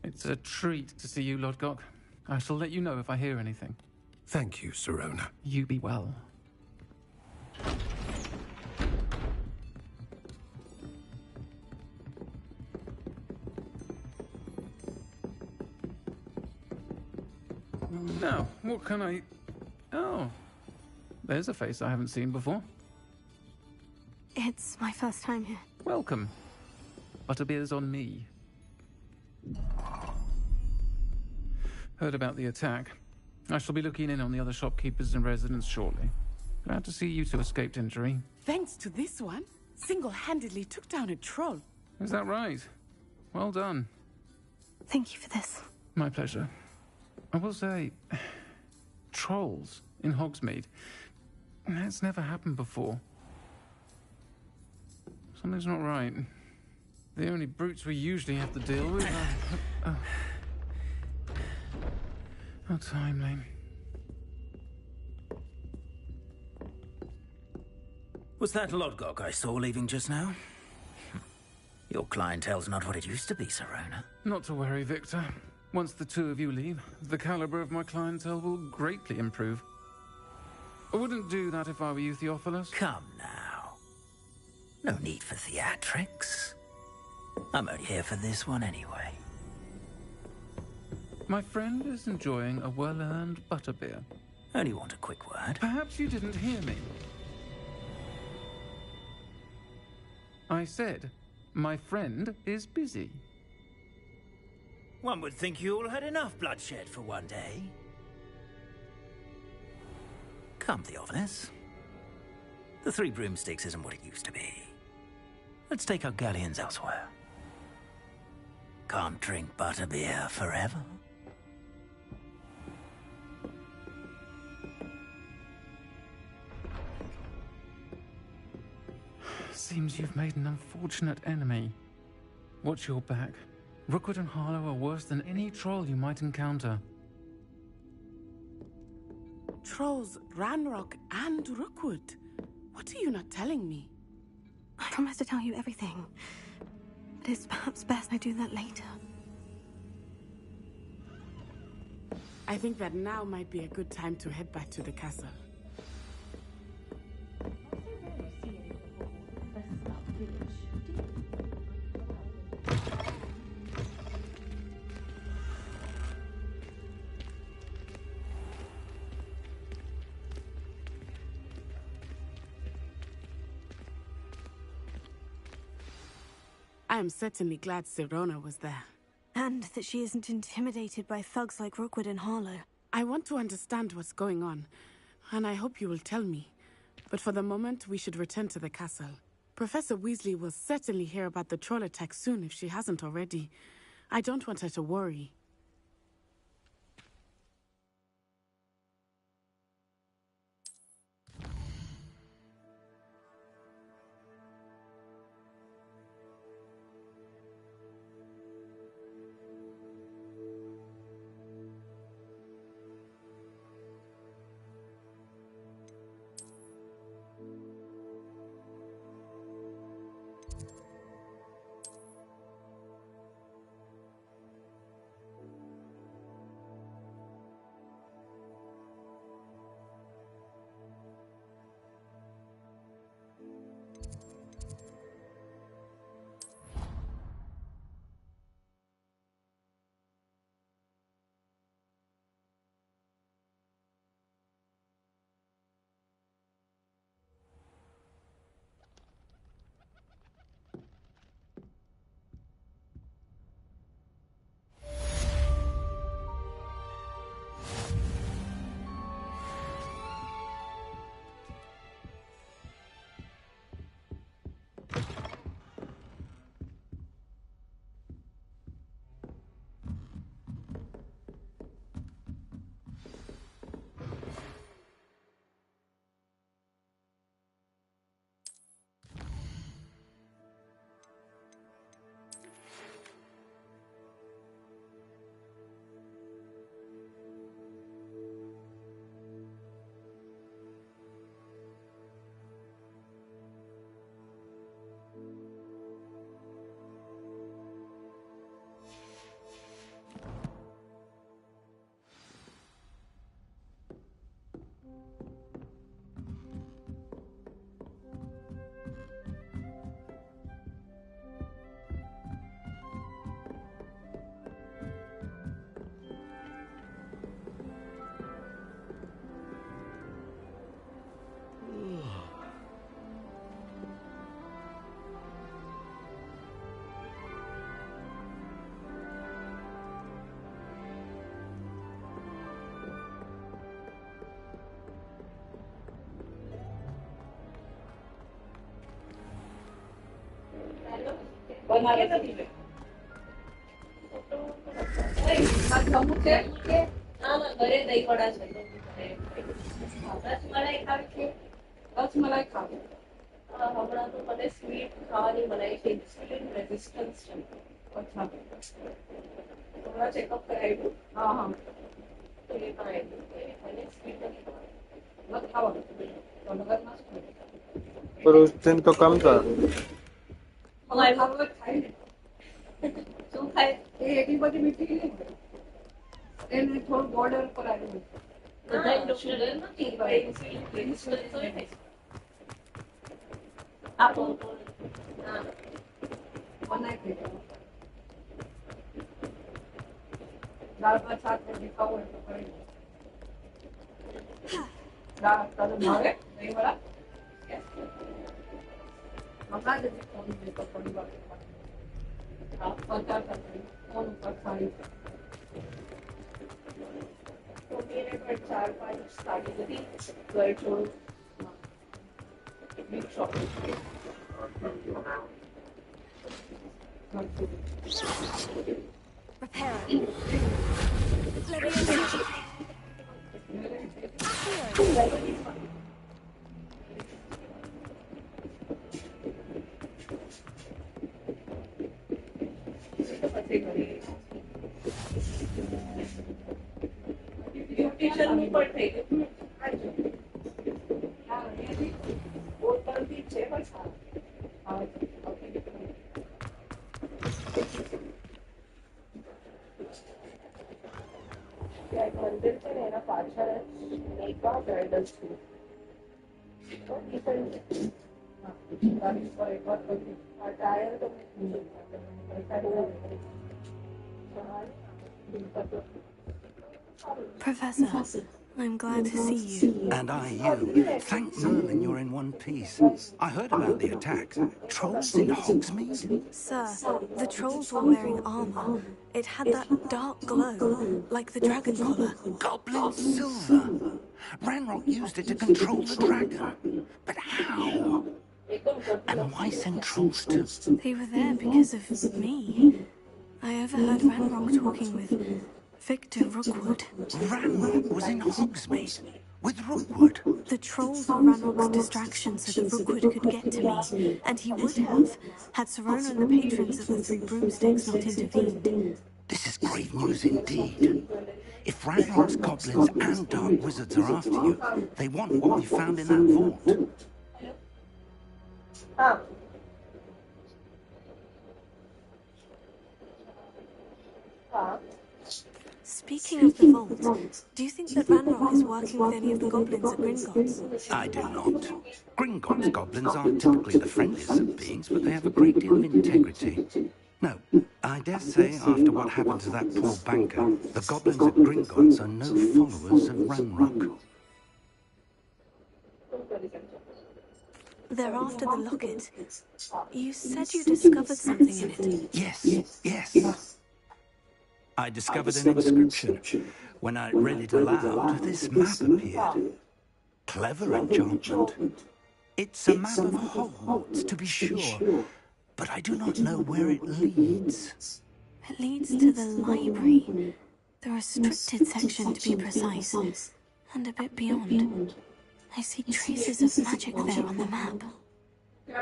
It's a treat to see you, Lodgok. I shall let you know if I hear anything. Thank you, Serona. You be well. Now, what can I... Oh, there's a face I haven't seen before. It's my first time here. Welcome. Butterbeer's on me. Heard about the attack. I shall be looking in on the other shopkeepers and residents shortly. Glad to see you two escaped injury. Thanks to this one, single-handedly took down a troll. Is that right? Well done. Thank you for this. My pleasure. I will say, trolls in Hogsmeade. That's never happened before. Something's not right. The only brutes we usually have to deal with are... How timely. Was that Lodgok I saw leaving just now? Your clientele's not what it used to be, Serona. Not to worry, Victor. Once the two of you leave, the caliber of my clientele will greatly improve. I wouldn't do that if I were you, Theophilus. Come now. No need for theatrics. I'm only here for this one anyway. My friend is enjoying a well-earned butterbeer. Only want a quick word. Perhaps you didn't hear me. I said, my friend is busy. One would think you all had enough bloodshed for one day. Come, Theophilus. The Three Broomsticks isn't what it used to be. Let's take our galleons elsewhere. Can't drink butterbeer forever. Seems you've made an unfortunate enemy. Watch your back. Rookwood and Harlow are worse than any troll you might encounter. Trolls, Ranrock, and Rookwood. What are you not telling me? I promise to tell you everything. But it's perhaps best I do that later. I think that now might be a good time to head back to the castle. I am certainly glad Sirona was there. And that she isn't intimidated by thugs like Rookwood and Harlow. I want to understand what's going on, and I hope you will tell me. But for the moment, we should return to the castle. Professor Weasley will certainly hear about the troll attack soon if she hasn't already. I don't want her to worry. पर उस दिन तो कम था Repairer. Leviosa. Professor, I'm glad to see you. And I you. Thank Merlin you're in one piece. I heard about the attack. Trolls in Hogsmeade? Sir, the trolls were wearing armor. It had that dark glow, like the dragon collar. Goblin silver. Ranrock used it to control the dragon. But how? And why send trolls to... They were there because of me. I overheard Ranrock talking with Victor Rookwood. Ranrock was in Hogsmeade with Rookwood. The trolls were Ranrock's distraction so that Rookwood could get to me, and he would have, had Serona and the patrons of the Three Broomsticks not intervened. This is great news indeed. If Ranrock's goblins and dark wizards are after you, they want what we found in that vault. Speaking of the vault, do you think that Ranrock is working with any of the goblins at Gringotts? I do not. Gringotts goblins aren't typically the friendliest of beings, but they have a great deal of integrity. No, I dare say after what happened to that poor banker, the goblins at Gringotts are no followers of Ranrock. They're after the locket. You said you discovered something in it. Yes. I discovered an inscription. When I read it aloud, this map appeared. Clever enchantment. It's a map of Haag-warts, to be sure, but I do not know where it leads. It leads to the library. The restricted section, to be precise, and a bit beyond. I see traces of magic there on the map.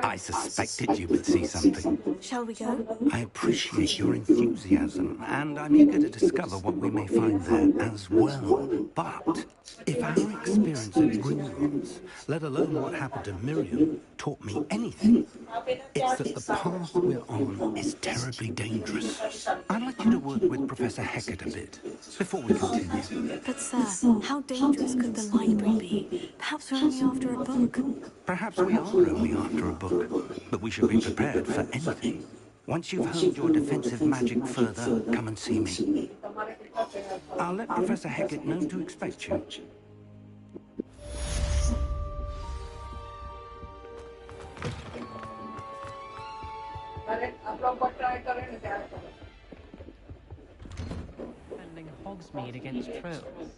I suspected you would see something. Shall we go? I appreciate your enthusiasm, and I'm eager to discover what we may find there as well. But if our experience at Gringotts, let alone what happened to Miriam, taught me anything, it's that the path we're on is terribly dangerous. I'd like you to work with Professor Hecat a bit, before we continue. But sir, how dangerous could the library be? Perhaps we're only after a book. Perhaps we are only after a book, but we should be prepared for anything. Once you've honed your defensive magic further, come and see me. I'll let Professor Hecat know to expect you. Defending Hogsmeade against trolls.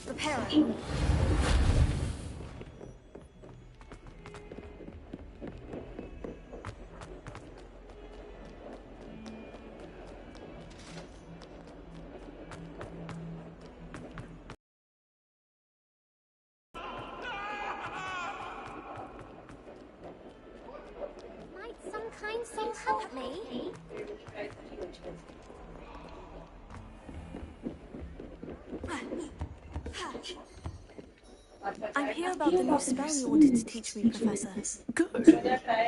Repairing. Might some kind soul help me? I'm here about the new spell you wanted to teach me, Professor. Good.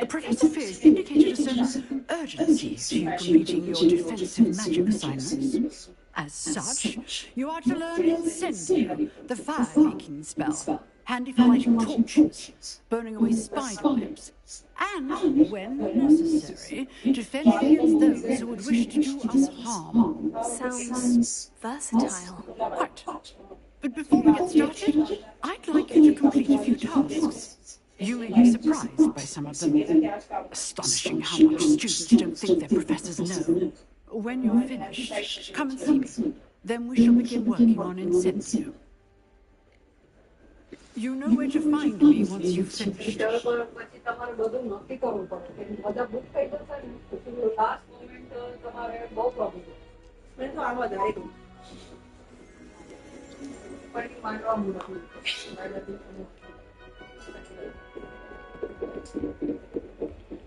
Professor Fizz indicated a certain urgency to you completing your defensive magic assignments. As such, you are to learn Incendio, the fire-making spell. handy for lighting torches, burning away spider webs, and, when necessary, defending against those who would wish to do us harm. Sounds versatile. Right. But before we get started, I'd like you to complete a few tasks. You may be surprised by some of them. Astonishing how much students don't think their professors know. When you're finished, come and see me. Then we shall begin working on Incendio. You know where to find me once you've finished.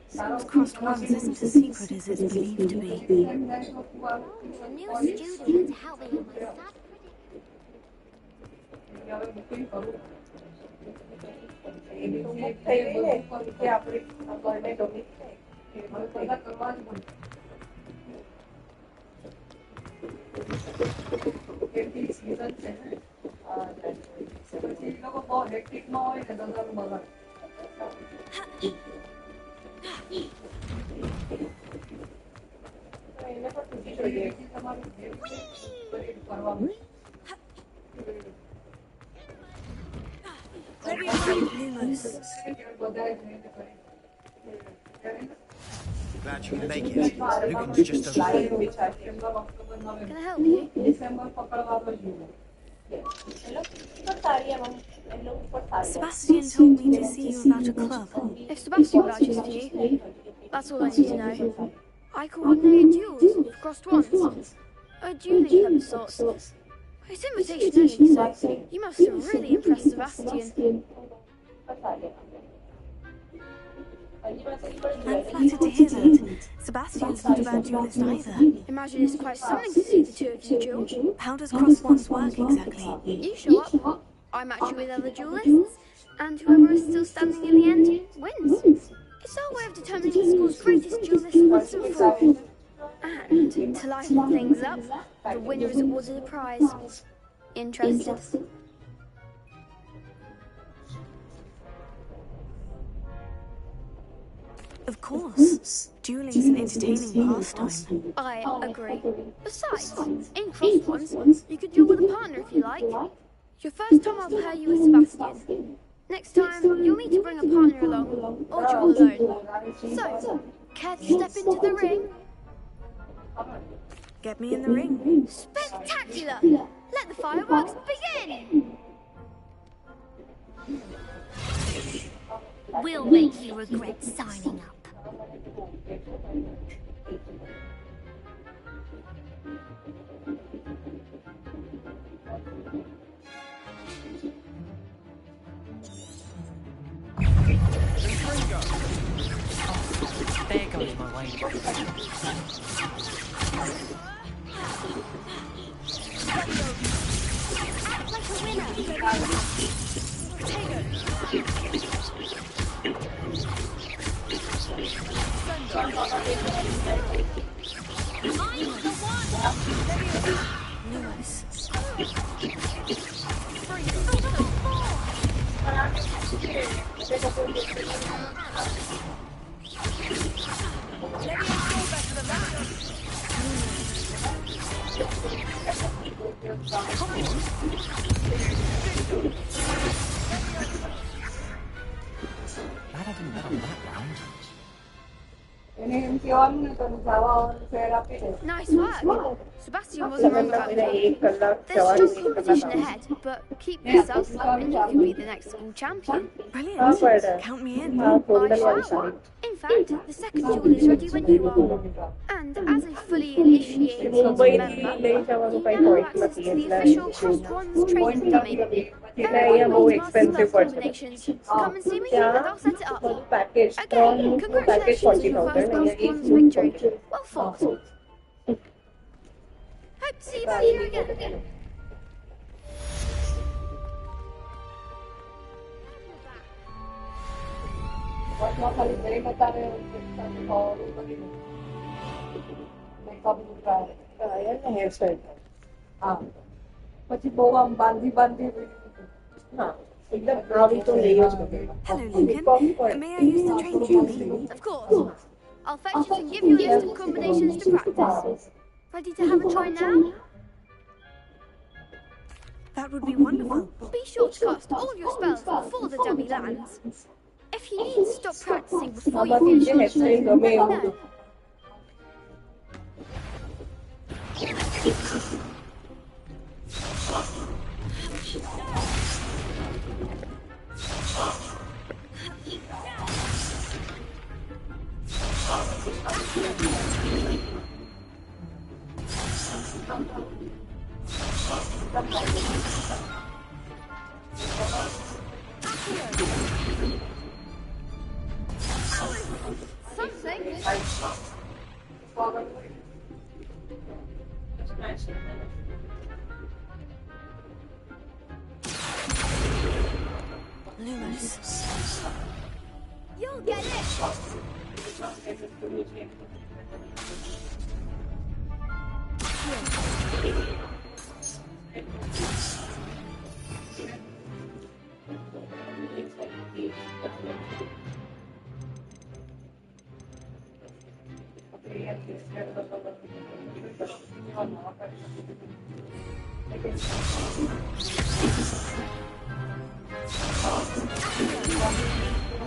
Sounds crossed ones isn't as secret as it's believed to be. A new student helping my sad Glad you can make it. Lucan's just over there. Can I help you? Sebastian told me to see you about a club. If Sebastian vouches for you, that's all I need to know. I coordinate duels for crossed ones. A dueling club of sorts. It's invitation only, so you must have really impressed Sebastian. I'm flattered to hear that. Sebastian's not a bad duelist either. Imagine it's quite something to see the two of you duel. How does crossed ones work exactly? You show up, I match you with other duelists, and whoever is still standing in the end wins. It's our way of determining the school's greatest duelist once and for all. And to liven things up, the winner is awarded a prize. Interested? Of course. Dueling's an entertaining pastime. I agree. Besides, in crossed ones, you could duel with a partner if you like. Your first time I'll pair you with Sebastian. Next time, you'll need to bring a partner along, or duel alone. So, care to step into the ring? Get me in the ring. Spectacular! Let the fireworks begin! We'll make you regret signing up. There goes my way. Act like a winner! I'm the one! Lewis. Glad I didn't bet on that round. Nice work. Sebastian wasn't wrong about that. There's strong competition ahead, but keep this up and you can be the next school champion. Brilliant. Count me in. I shall. In fact, the second duel is ready when you are. And as a fully initiated member, you now have access to the official Crossed Ones training dummy. Very expensive combinations. Come and see me and I'll set it up. Again, congratulations on your first Crossed Ones victory. Well fought. Hope to see you back here again. પછી બહુ આમ બાંધી બાંધી હા Hello, Lincoln. May I use the train trolley? Of course. I'll fetch it and give you a list of combinations to practice. Ready to have a try now? That would be wonderful. Be sure to cast all your spells before the dummy lands. If you need to stop practicing before you finish your lesson, let me know. Lumos. You'll get it!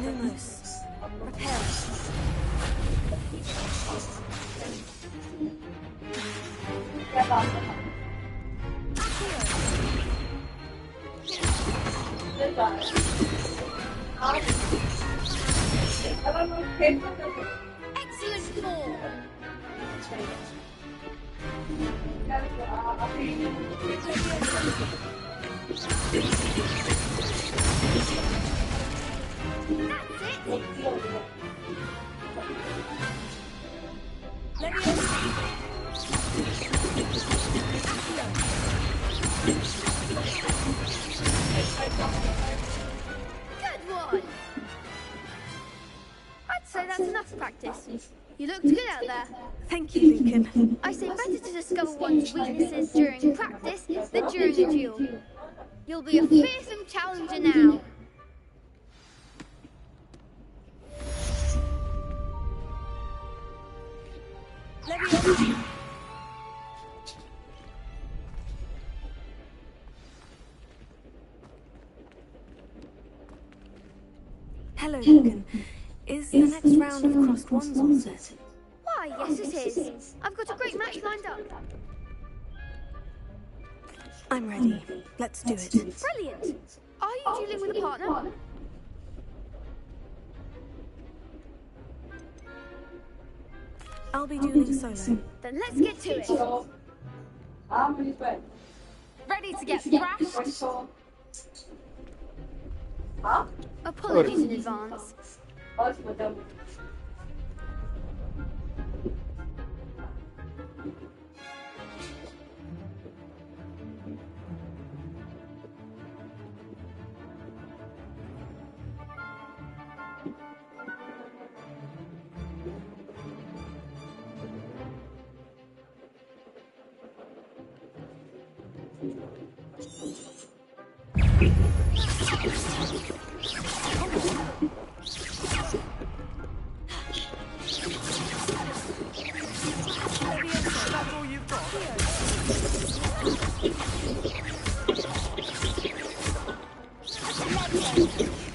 Lumos. Repel. Excellent ball! Good one! I'd say that's enough practice. You looked good out there. Thank you, Lincoln. I say better to discover one's weaknesses during practice than during a duel. You'll be a fearsome challenger now. Hello, Lincoln. Is the next round of crossed wands all set? Why, yes it is. I've got a great match lined up. I'm ready. Let's do it. Brilliant! Are you dueling with a partner? I'll be dueling solo. Then let's get to it. Ready to get thrashed? Apologies in advance.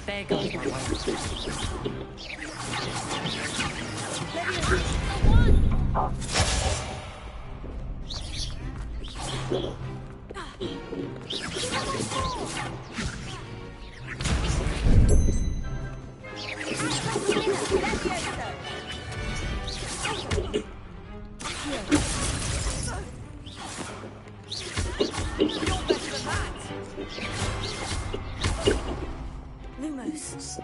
There goes my Lumos.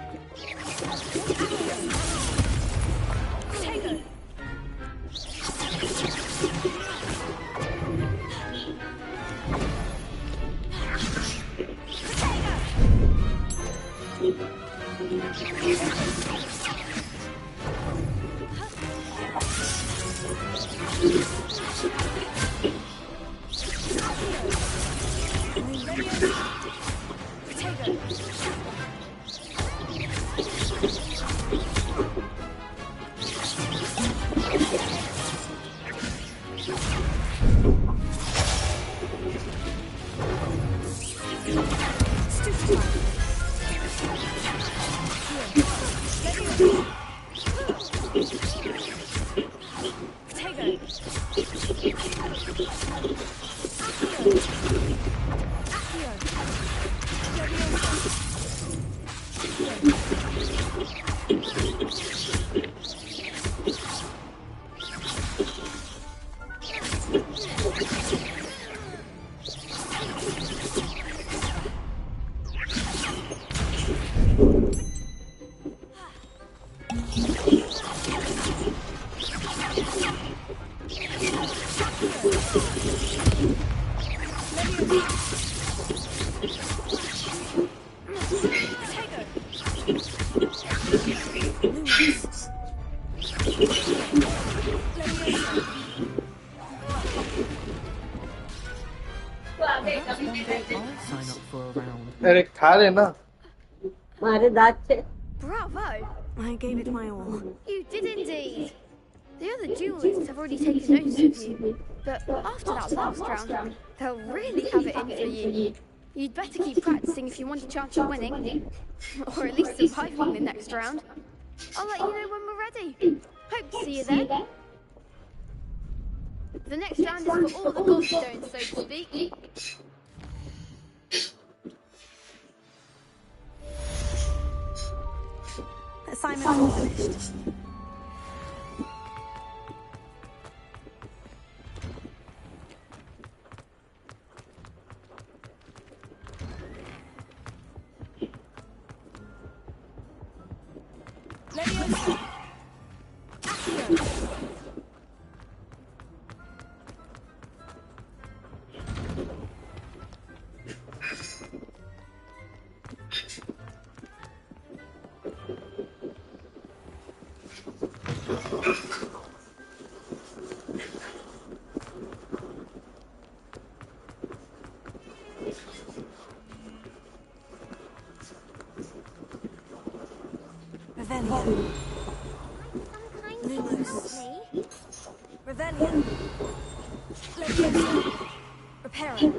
अरे खा लेना मारे दांत से Bravo! I gave it my all. You did indeed. The other duelists have already taken notice of you, but after that last round, they'll really have it in for you. You'd better keep practicing if you want a chance of winning, or at least surviving the next round. I'll let you know when we're ready. Hope to see you then. The next round is for all the gobstones, so to speak. Assignment's all finished. Revelio. Lumos. Revelio. Leviosa. Reparo.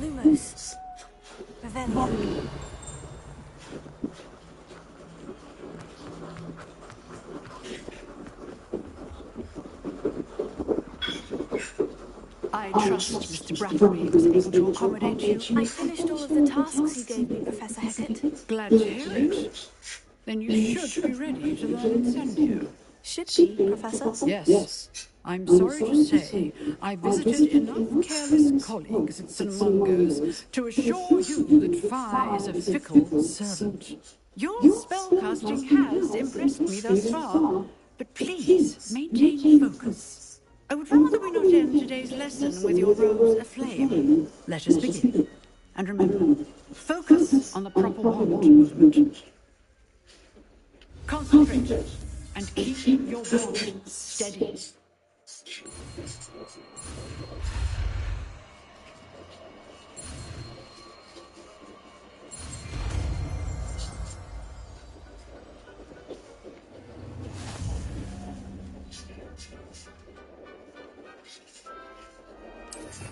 Lumos. Revelio. I trust Mr. Bradbury was able to accommodate you. I finished all of the tasks you gave me, Professor Hecat. Glad to hear it. Then you should be ready to learn Incendio. Should be, Professor? Yes. I'm sorry to say, I visited enough careless colleagues at St. Mungo's to assure you that fire is a fickle servant. Your spellcasting has impressed me thus far, but please maintain focus. I would rather we not end today's lesson with your robes aflame. Let us begin. And remember, focus on the proper wand movement. Concentrate and keep your wand steady.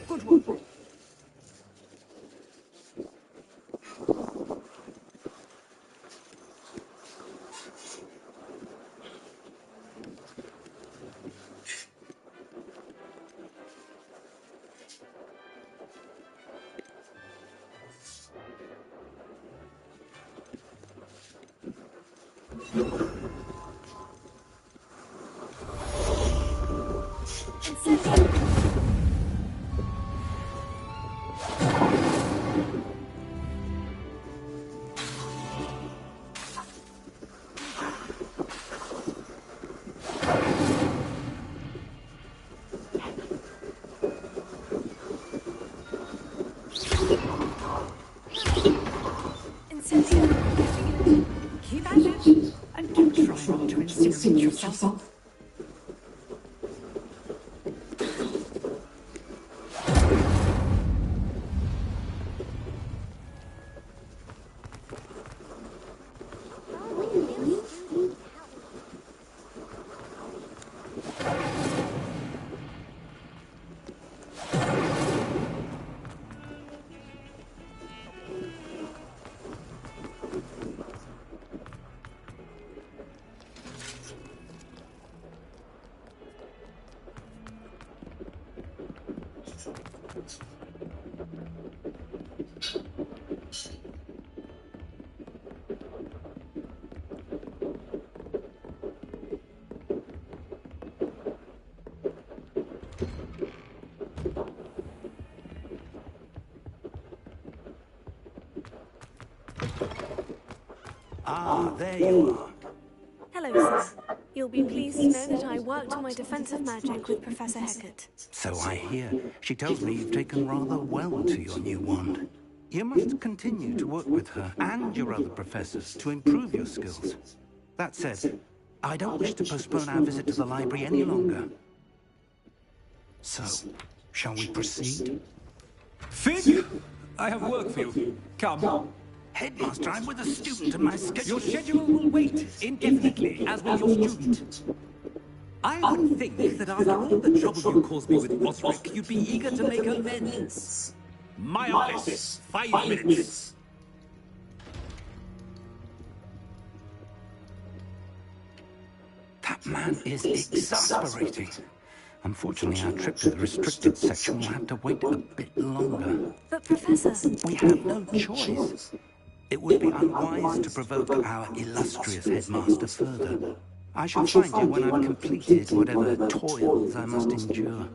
Good one. Keep at it, and do try not to incinerate yourself. there you are. Hello, sir. You'll be pleased to know that I worked on my defensive magic with Professor Heckert. So I hear. She tells me you've taken rather well to your new wand. You must continue to work with her and your other professors to improve your skills. That said, I don't wish to postpone our visit to the library any longer. So, shall we proceed? Fig, I have work for you. Come. Headmaster, I'm with a student and my schedule... Your schedule will wait indefinitely, as will your student. I would think that after all the trouble you caused me with Osric, you'd be eager to make amends. My office, 5 minutes. That man is exasperating. Unfortunately, our trip to the restricted section will have to wait a bit longer. But, Professor... We have no choice. It would be unwise to provoke our illustrious headmaster further. I shall find you when I've completed whatever toils I must endure.